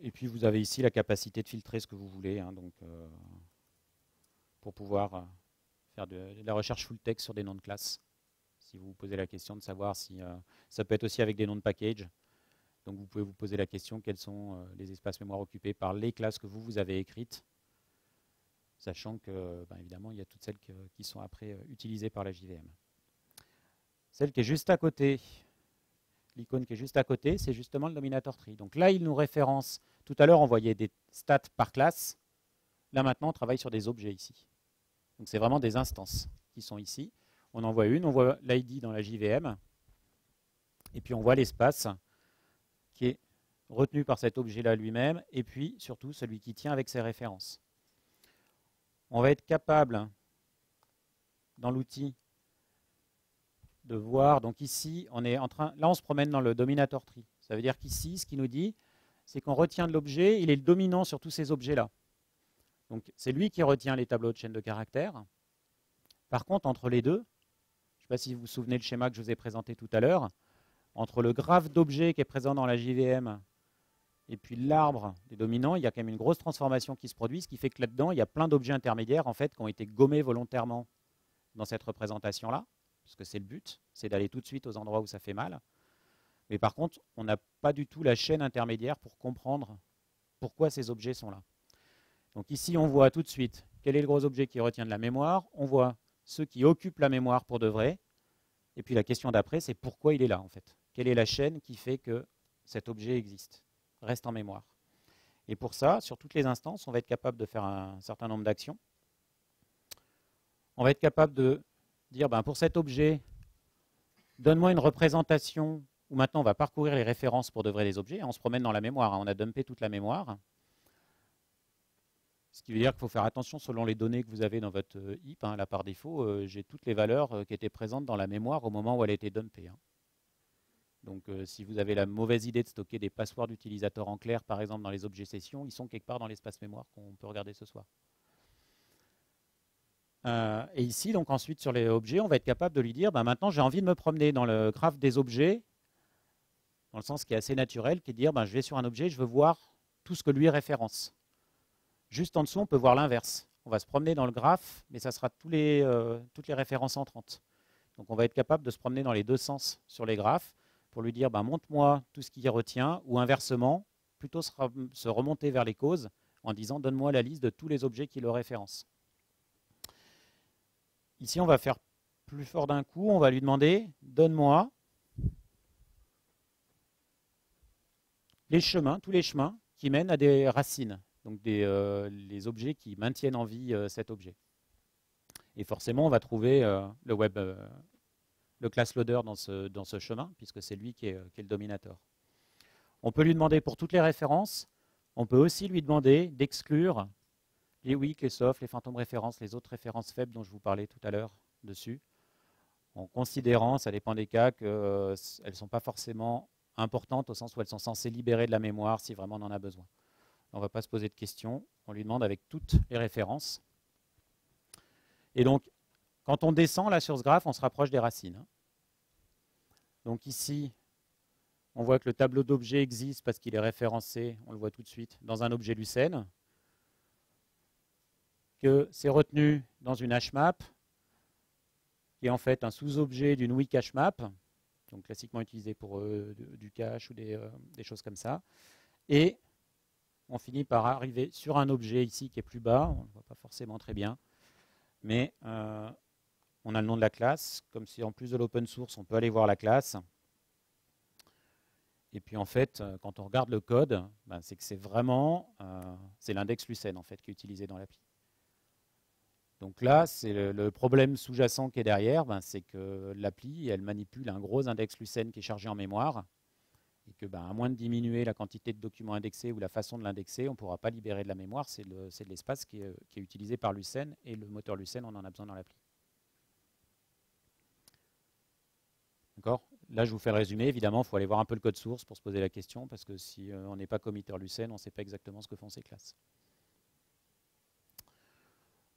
Et puis, vous avez ici la capacité de filtrer ce que vous voulez. Pour pouvoir faire de la recherche full text sur des noms de classes. Si vous vous posez la question de savoir si ça peut être aussi avec des noms de package, Donc vous pouvez vous poser la question, quels sont les espaces mémoire occupés par les classes que vous avez écrites, sachant que, évidemment, il y a toutes celles qui sont après utilisées par la JVM. Celle qui est juste à côté, l'icône qui est juste à côté, c'est justement le dominator tree. Donc là, il nous référence, tout à l'heure, on voyait des stats par classe. Là, maintenant, on travaille sur des objets ici. Donc c'est vraiment des instances qui sont ici. On en voit une, on voit l'ID dans la JVM, et puis on voit l'espace qui est retenu par cet objet-là lui-même, et puis surtout celui qui tient avec ses références. On va être capable, dans l'outil, de voir, donc ici, là on se promène dans le dominator tree. Ça veut dire qu'ici, ce qu'il nous dit, c'est qu'on retient de l'objet, il est le dominant sur tous ces objets-là. Donc c'est lui qui retient les tableaux de chaîne de caractères. Par contre, entre les deux, je ne sais pas si vous vous souvenez le schéma que je vous ai présenté tout à l'heure, entre le graphe d'objets qui est présent dans la JVM et puis l'arbre des dominants, il y a quand même une grosse transformation qui se produit, ce qui fait que là-dedans, il y a plein d'objets intermédiaires en fait, qui ont été gommés volontairement dans cette représentation-là, parce que c'est le but, c'est d'aller tout de suite aux endroits où ça fait mal. Mais par contre, on n'a pas du tout la chaîne intermédiaire pour comprendre pourquoi ces objets sont là. Donc ici, on voit tout de suite quel est le gros objet qui retient de la mémoire, on voit ceux qui occupent la mémoire pour de vrai, et puis la question d'après, c'est pourquoi il est là en fait. Quelle est la chaîne qui fait que cet objet existe, reste en mémoire. Et pour ça, sur toutes les instances, on va être capable de faire un certain nombre d'actions. On va être capable de dire, pour cet objet, donne-moi une représentation où maintenant on va parcourir les références pour de vrai des objets. On se promène dans la mémoire, on a dumpé toute la mémoire. Ce qui veut dire qu'il faut faire attention selon les données que vous avez dans votre heap. Là, par défaut, j'ai toutes les valeurs qui étaient présentes dans la mémoire au moment où elle a été dumpée. Donc, si vous avez la mauvaise idée de stocker des passewords d'utilisateurs en clair, par exemple, dans les objets sessions, ils sont quelque part dans l'espace mémoire qu'on peut regarder ce soir. Et ici, donc ensuite, sur les objets, on va être capable de lui dire, maintenant, j'ai envie de me promener dans le graphe des objets, dans le sens qui est assez naturel, qui est de dire, je vais sur un objet, je veux voir tout ce que lui référence. Juste en dessous, on peut voir l'inverse. On va se promener dans le graphe, mais ça sera toutes les références entrantes. Donc, on va être capable de se promener dans les deux sens sur les graphes, pour lui dire, montre-moi tout ce qui retient, ou inversement, plutôt se remonter vers les causes en disant, donne-moi la liste de tous les objets qui le référencent. Ici, on va faire plus fort d'un coup, on va lui demander, donne-moi les chemins, tous les chemins qui mènent à des racines, donc les objets qui maintiennent en vie cet objet. Et forcément, on va trouver le class loader dans ce chemin, puisque c'est lui qui est le dominateur. On peut lui demander pour toutes les références, on peut aussi lui demander d'exclure les weak, les soft, les fantômes références, les autres références faibles dont je vous parlais tout à l'heure dessus, en considérant, ça dépend des cas, qu'elles ne sont pas forcément importantes au sens où elles sont censées libérer de la mémoire si vraiment on en a besoin. On ne va pas se poser de questions, on lui demande avec toutes les références. Et donc, quand on descend là sur ce graphe, on se rapproche des racines. Donc ici, on voit que le tableau d'objets existe parce qu'il est référencé, on le voit tout de suite, dans un objet Lucene, que c'est retenu dans une hashmap, qui est en fait un sous-objet d'une weak hashmap, donc classiquement utilisé pour du cache ou des choses comme ça. Et on finit par arriver sur un objet ici qui est plus bas, on ne le voit pas forcément très bien, mais on a le nom de la classe, comme si en plus de l'open source, on peut aller voir la classe. Et puis en fait, quand on regarde le code, c'est que c'est vraiment c'est l'index Lucene en fait, qui est utilisé dans l'appli. Donc là, c'est le problème sous-jacent qui est derrière, c'est que l'appli, elle manipule un gros index Lucene qui est chargé en mémoire, et que à moins de diminuer la quantité de documents indexés ou la façon de l'indexer, on ne pourra pas libérer de la mémoire, c'est de l'espace qui est utilisé par Lucene, et le moteur Lucene, on en a besoin dans l'appli. D'accord ? Là, je vous fais le résumé. Évidemment, il faut aller voir un peu le code source pour se poser la question, parce que si on n'est pas committer Lucene, on ne sait pas exactement ce que font ces classes.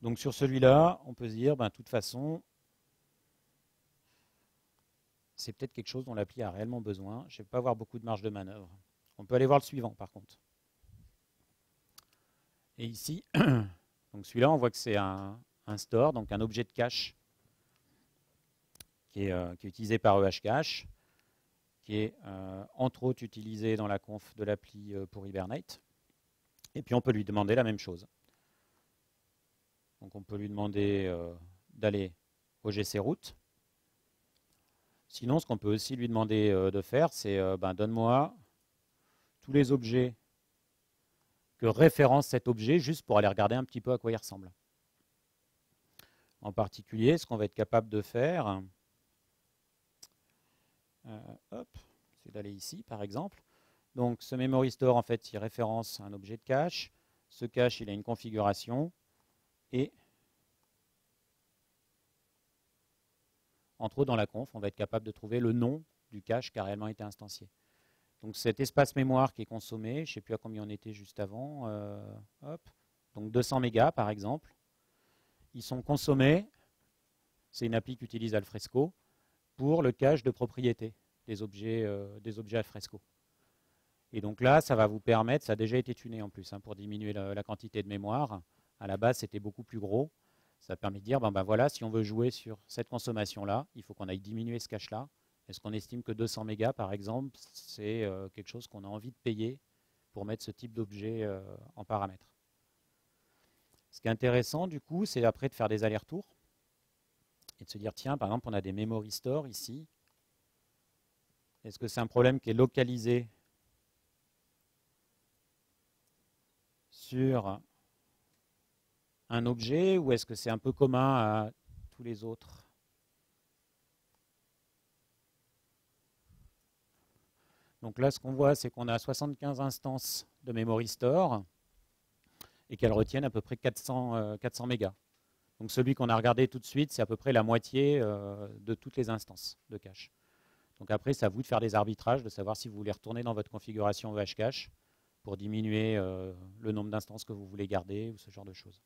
Donc sur celui-là, on peut se dire, de toute façon, c'est peut-être quelque chose dont l'appli a réellement besoin. Je ne vais pas avoir beaucoup de marge de manœuvre. On peut aller voir le suivant, par contre. Et ici, donc celui-là, on voit que c'est un store, donc un objet de cache qui est utilisé par EHCache, qui est entre autres utilisé dans la conf de l'appli pour Hibernate. Et puis on peut lui demander la même chose. Donc on peut lui demander d'aller au GC route. Sinon, ce qu'on peut aussi lui demander de faire, c'est donne-moi tous les objets que référence cet objet, juste pour aller regarder un petit peu à quoi il ressemble. En particulier, ce qu'on va être capable de faire, c'est d'aller ici, par exemple. Donc, ce memory store, en fait, il référence un objet de cache. Ce cache, il a une configuration. Et entre autres, dans la conf, on va être capable de trouver le nom du cache qui a réellement été instancié. Donc cet espace mémoire qui est consommé, je ne sais plus à combien on était juste avant, donc 200 mégas par exemple, ils sont consommés, c'est une appli qui utilise Alfresco, pour le cache de propriété des objets Alfresco. Et donc là, ça va vous permettre, ça a déjà été tuné en plus, pour diminuer la quantité de mémoire. À la base, c'était beaucoup plus gros. Ça permet de dire, voilà, si on veut jouer sur cette consommation-là, il faut qu'on aille diminuer ce cache-là. Est-ce qu'on estime que 200 mégas, par exemple, c'est quelque chose qu'on a envie de payer pour mettre ce type d'objet en paramètre? Ce qui est intéressant, du coup, c'est après de faire des allers-retours et de se dire, tiens, par exemple, on a des memory stores ici. Est-ce que c'est un problème qui est localisé sur un objet ou est-ce que c'est un peu commun à tous les autres? Donc là, ce qu'on voit, c'est qu'on a 75 instances de memory store et qu'elles retiennent à peu près 400 mégas. Donc celui qu'on a regardé tout de suite, c'est à peu près la moitié de toutes les instances de cache. Donc après, c'est à vous de faire des arbitrages, de savoir si vous voulez retourner dans votre configuration VHCache pour diminuer le nombre d'instances que vous voulez garder ou ce genre de choses.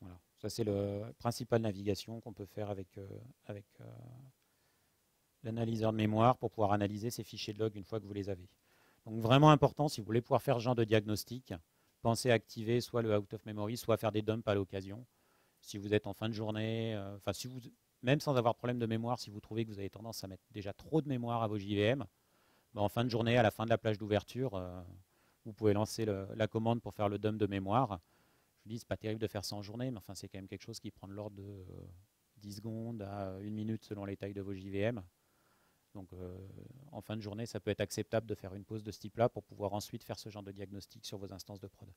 Voilà. Ça, c'est le principal navigation qu'on peut faire avec l'analyseur de mémoire pour pouvoir analyser ces fichiers de log une fois que vous les avez. Donc vraiment important, si vous voulez pouvoir faire ce genre de diagnostic, pensez à activer soit le out of memory, soit faire des dumps à l'occasion. Si vous êtes en fin de journée, même sans avoir de problème de mémoire, si vous trouvez que vous avez tendance à mettre déjà trop de mémoire à vos JVM, en fin de journée, à la fin de la plage d'ouverture, vous pouvez lancer la commande pour faire le dump de mémoire. Je vous dis, c'est pas terrible de faire ça en journée, mais enfin, c'est quand même quelque chose qui prend de l'ordre de 10 secondes à 1 minute selon les tailles de vos JVM. Donc en fin de journée, ça peut être acceptable de faire une pause de ce type-là pour pouvoir ensuite faire ce genre de diagnostic sur vos instances de prod.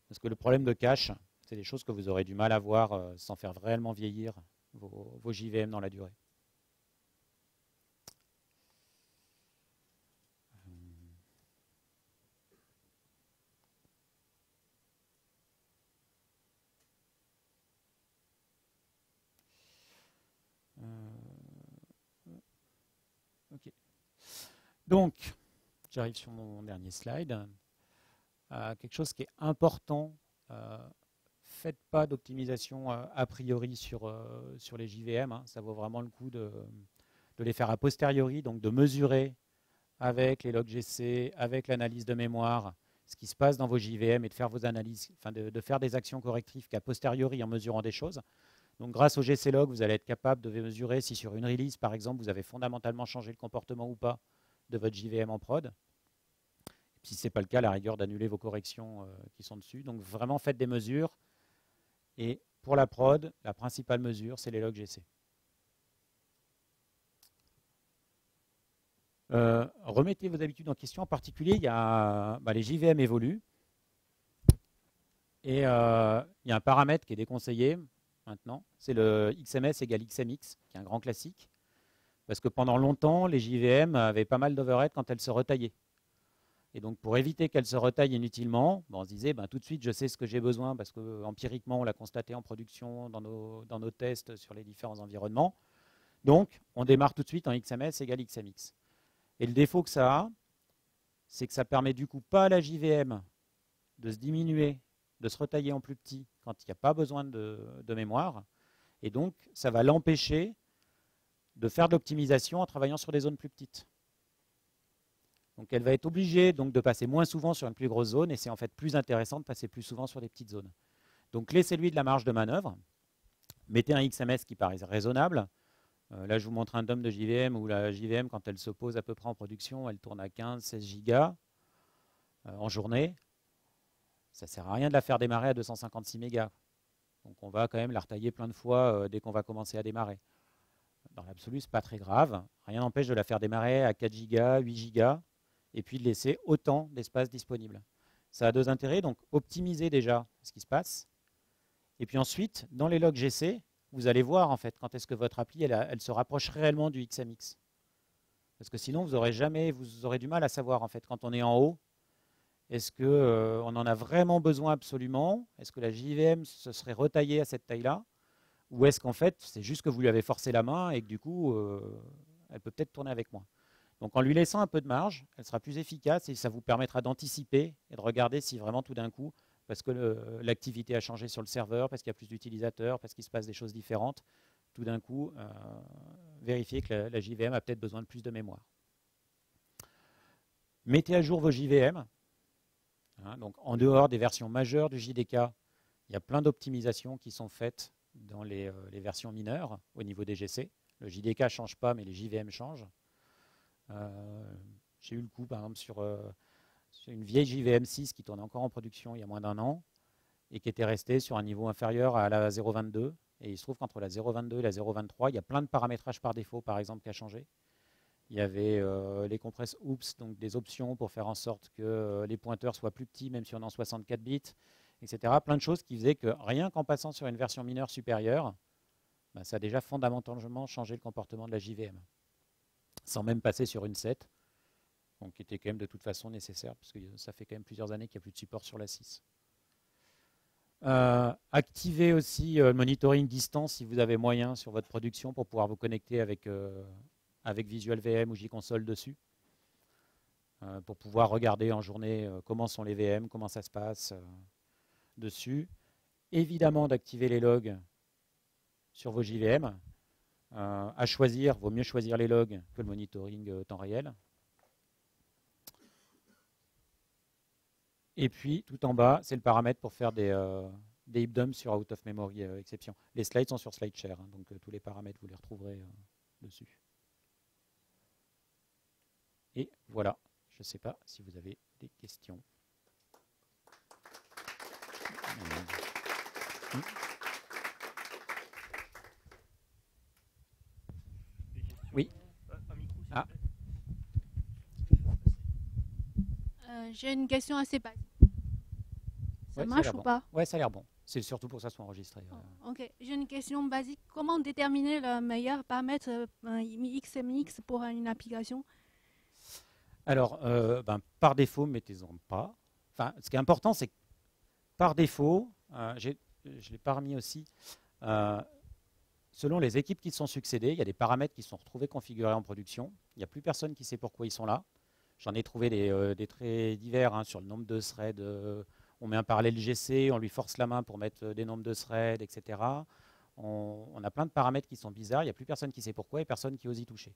Parce que le problème de cache, c'est des choses que vous aurez du mal à voir sans faire réellement vieillir vos JVM dans la durée. Ok. Donc, j'arrive sur mon dernier slide. Quelque chose qui est important, faites pas d'optimisation a priori sur les JVM. Ça vaut vraiment le coup de les faire a posteriori, donc de mesurer avec les logs GC, avec l'analyse de mémoire, ce qui se passe dans vos JVM et de faire vos analyses, de faire des actions correctives qu'a posteriori en mesurant des choses. Donc grâce au GC log, vous allez être capable de mesurer si sur une release, par exemple, vous avez fondamentalement changé le comportement ou pas de votre JVM en prod. Si ce n'est pas le cas, à la rigueur d'annuler vos corrections qui sont dessus. Donc vraiment, faites des mesures. Et pour la prod, la principale mesure, c'est les logs GC. Remettez vos habitudes en question. En particulier, il y a, les JVM évoluent. Et il y a un paramètre qui est déconseillé maintenant. C'est le XMS égale XMX, qui est un grand classique. Parce que pendant longtemps, les JVM avaient pas mal d'overhead quand elles se retaillaient. Et donc, pour éviter qu'elles se retaillent inutilement, on se disait, tout de suite, je sais ce que j'ai besoin, parce qu'empiriquement, on l'a constaté en production, dans nos tests sur les différents environnements. Donc, on démarre tout de suite en XMS égale XMX. Et le défaut que ça a, c'est que ça permet du coup pas à la JVM de se diminuer, de se retailler en plus petit quand il n'y a pas besoin de mémoire. Et donc, ça va l'empêcher de faire de l'optimisation en travaillant sur des zones plus petites. Donc elle va être obligée donc, de passer moins souvent sur une plus grosse zone et c'est en fait plus intéressant de passer plus souvent sur des petites zones. Donc laissez-lui de la marge de manœuvre. Mettez un XMS qui paraît raisonnable. Là, je vous montre un DOM de JVM où la JVM, quand elle se pose à peu près en production, elle tourne à 15-16 gigas en journée. Ça ne sert à rien de la faire démarrer à 256 mégas. Donc on va quand même la retailler plein de fois dès qu'on va commencer à démarrer. Dans l'absolu, ce n'est pas très grave. Rien n'empêche de la faire démarrer à 4 gigas, 8 gigas, et puis de laisser autant d'espace disponible. Ça a deux intérêts, donc optimiser déjà ce qui se passe. Et puis ensuite, dans les logs GC, vous allez voir en fait quand est-ce que votre appli elle se rapproche réellement du XMX. Parce que sinon, vous aurez du mal à savoir en fait quand on est en haut. Est-ce qu'on en a vraiment besoin absolument? Est-ce que la JVM se serait retaillée à cette taille-là? Ou est-ce qu'en fait, c'est juste que vous lui avez forcé la main et que du coup, elle peut peut-être tourner avec moi? Donc en lui laissant un peu de marge, elle sera plus efficace et ça vous permettra d'anticiper et de regarder si vraiment tout d'un coup, parce que l'activité a changé sur le serveur, parce qu'il y a plus d'utilisateurs, parce qu'il se passe des choses différentes, tout d'un coup, vérifier que la JVM a peut-être besoin de plus de mémoire. Mettez à jour vos JVM. Donc en dehors des versions majeures du JDK, il y a plein d'optimisations qui sont faites dans les versions mineures au niveau des GC. Le JDK ne change pas, mais les JVM changent. J'ai eu le coup, par exemple, sur une vieille JVM 6 qui tournait encore en production il y a moins d'un an et qui était restée sur un niveau inférieur à la 0.22. Et il se trouve qu'entre la 0.22 et la 0.23, il y a plein de paramétrages par défaut, par exemple, qui a changé. Il y avait les compresses OOPS, donc des options pour faire en sorte que les pointeurs soient plus petits, même si on est en 64 bits, etc. Plein de choses qui faisaient que rien qu'en passant sur une version mineure supérieure, ça a déjà fondamentalement changé le comportement de la JVM. Sans même passer sur une 7, donc qui était quand même de toute façon nécessaire, parce que ça fait quand même plusieurs années qu'il n'y a plus de support sur la 6. Activez aussi le monitoring distance si vous avez moyen sur votre production pour pouvoir vous connecter avec Visual VM ou JConsole dessus, pour pouvoir regarder en journée comment sont les VM, comment ça se passe dessus. Évidemment d'activer les logs sur vos JVM. À choisir, vaut mieux choisir les logs que le monitoring temps réel. Et puis, tout en bas, c'est le paramètre pour faire des heap-dumps sur out of memory exception. Les slides sont sur SlideShare, donc tous les paramètres, vous les retrouverez dessus. Et voilà, je ne sais pas si vous avez des questions. Oui. Ah. J'ai une question assez basique. Ça Ouais, marche ou pas? Ouais, ça a l'air bon. C'est surtout pour que ça soit enregistré. Ok, j'ai une question basique. Comment déterminer le meilleur paramètre XMX pour une application? Alors, par défaut, mettez-en pas. Enfin, ce qui est important, c'est que par défaut, je l'ai pas remis aussi, selon les équipes qui se sont succédées, il y a des paramètres qui sont retrouvés configurés en production. Il n'y a plus personne qui sait pourquoi ils sont là. J'en ai trouvé des traits divers sur le nombre de threads. On met un parallèle GC, on lui force la main pour mettre des nombres de threads, etc. On a plein de paramètres qui sont bizarres. Il n'y a plus personne qui sait pourquoi et personne qui ose y toucher.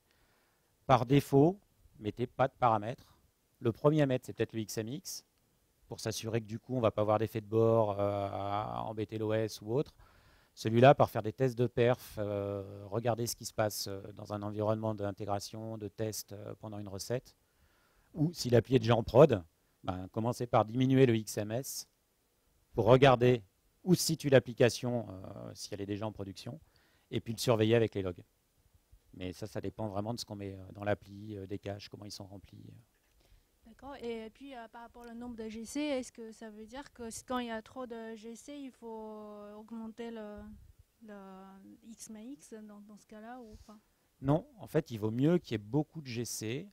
Par défaut, mettez pas de paramètres. Le premier à mettre, c'est peut-être le XMX, pour s'assurer que du coup, on ne va pas avoir d'effet de bord à embêter l'OS ou autre. Celui-là, par faire des tests de perf, regarder ce qui se passe dans un environnement d'intégration, de test pendant une recette, ou si l'appli est déjà en prod, commencez par diminuer le XMS pour regarder où se situe l'application si elle est déjà en production, et puis le surveiller avec les logs. Mais ça dépend vraiment de ce qu'on met dans l'appli, des caches, comment ils sont remplis. D'accord. Et puis, par rapport au nombre de GC, est-ce que ça veut dire que quand il y a trop de GC, il faut augmenter le XMX dans ce cas-là ou pas? Non, en fait, il vaut mieux qu'il y ait beaucoup de GC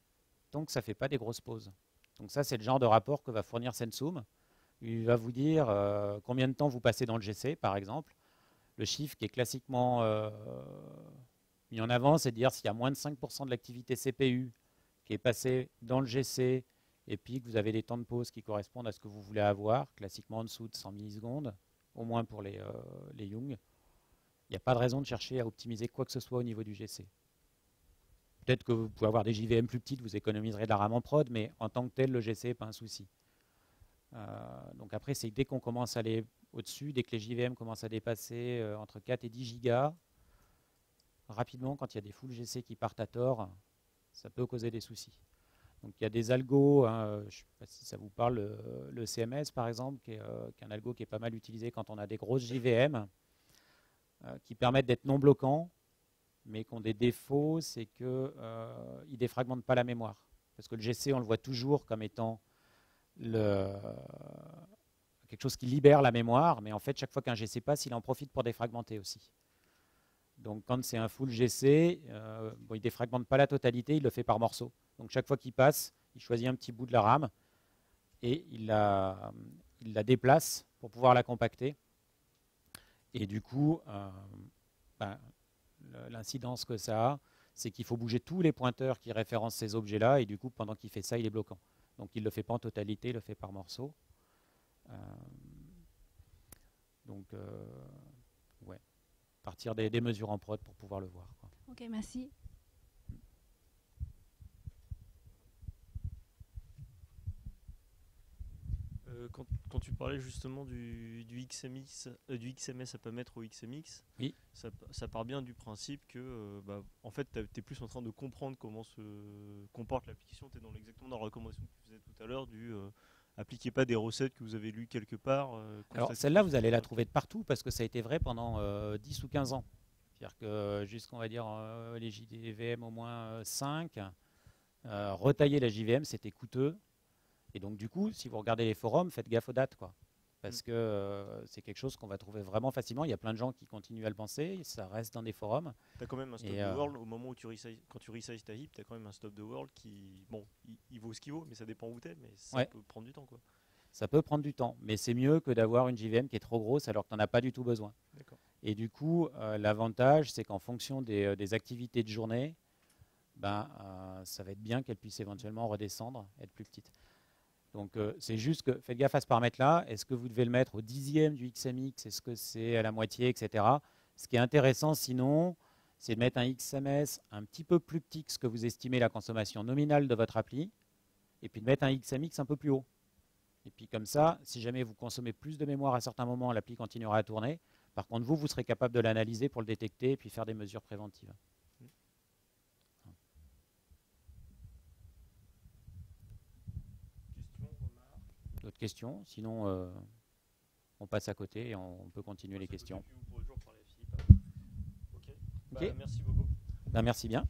tant que ça ne fait pas des grosses pauses. Donc ça, c'est le genre de rapport que va fournir Sensum. Il va vous dire combien de temps vous passez dans le GC, par exemple. Le chiffre qui est classiquement mis en avant, c'est de dire s'il y a moins de 5% de l'activité CPU qui est passée dans le GC et puis que vous avez des temps de pause qui correspondent à ce que vous voulez avoir, classiquement en dessous de 100 millisecondes, au moins pour les Young, il n'y a pas de raison de chercher à optimiser quoi que ce soit au niveau du GC. Peut-être que vous pouvez avoir des JVM plus petites, vous économiserez de la RAM en prod, mais en tant que tel, le GC n'est pas un souci. Donc après, c'est dès qu'on commence à aller au-dessus, dès que les JVM commencent à dépasser entre 4 et 10 gigas, rapidement, quand il y a des full GC qui partent à tort, ça peut causer des soucis. Donc il y a des algos, hein, je ne sais pas si ça vous parle, le CMS par exemple, qui est un algo qui est pas mal utilisé quand on a des grosses JVM, qui permettent d'être non bloquants, mais qui ont des défauts, c'est qu'ils ne défragmentent pas la mémoire. Parce que le GC, on le voit toujours comme étant quelque chose qui libère la mémoire, mais en fait, chaque fois qu'un GC passe, il en profite pour défragmenter aussi. Donc quand c'est un full GC, bon, il ne défragmente pas la totalité, il le fait par morceaux. Donc chaque fois qu'il passe, il choisit un petit bout de la RAM et il la déplace pour pouvoir la compacter. Et du coup, l'incidence que ça a, c'est qu'il faut bouger tous les pointeurs qui référencent ces objets-là, et du coup, pendant qu'il fait ça, il est bloquant. Donc il ne le fait pas en totalité, il le fait par morceaux. Ouais. Partir des mesures en prod pour pouvoir le voir, quoi. Ok, merci. Quand tu parlais justement du XMS à pas mettre au XMX, oui. ça part bien du principe que en fait, tu es plus en train de comprendre comment se comporte l'application. Tu es exactement dans la recommandation que tu faisais tout à l'heure du appliquez pas des recettes que vous avez lues quelque part. Alors celle-là, vous allez la trouver de partout parce que ça a été vrai pendant 10 ou 15 ans. C'est-à-dire que jusqu'on va dire les JVM au moins 5, retailler la JVM, c'était coûteux. Et donc du coup, si vous regardez les forums, faites gaffe aux dates, quoi. Parce que c'est quelque chose qu'on va trouver vraiment facilement. Il y a plein de gens qui continuent à le penser, ça reste dans des forums. Tu as quand même un stop de world au moment où quand tu resize ta heap, tu as quand même un stop de world qui, bon, il vaut ce qu'il vaut, mais ça dépend où tu es, mais ça peut prendre du temps, quoi. Ça peut prendre du temps, mais c'est mieux que d'avoir une JVM qui est trop grosse alors que tu n'en as pas du tout besoin. Et du coup, l'avantage, c'est qu'en fonction des activités de journée, ça va être bien qu'elle puisse éventuellement redescendre, être plus petite. Donc c'est juste que faites gaffe à ce paramètre-là. Est-ce que vous devez le mettre au 10e du XMX? Est-ce que c'est à la moitié, etc. Ce qui est intéressant sinon, c'est de mettre un XMS un petit peu plus petit que ce que vous estimez la consommation nominale de votre appli, et puis de mettre un XMX un peu plus haut. Et puis comme ça, si jamais vous consommez plus de mémoire à certains moments, l'appli continuera à tourner. Par contre, vous serez capable de l'analyser pour le détecter et puis faire des mesures préventives. D'autres questions? Sinon, on passe à côté et on peut continuer les questions. Okay. Merci beaucoup. Merci bien.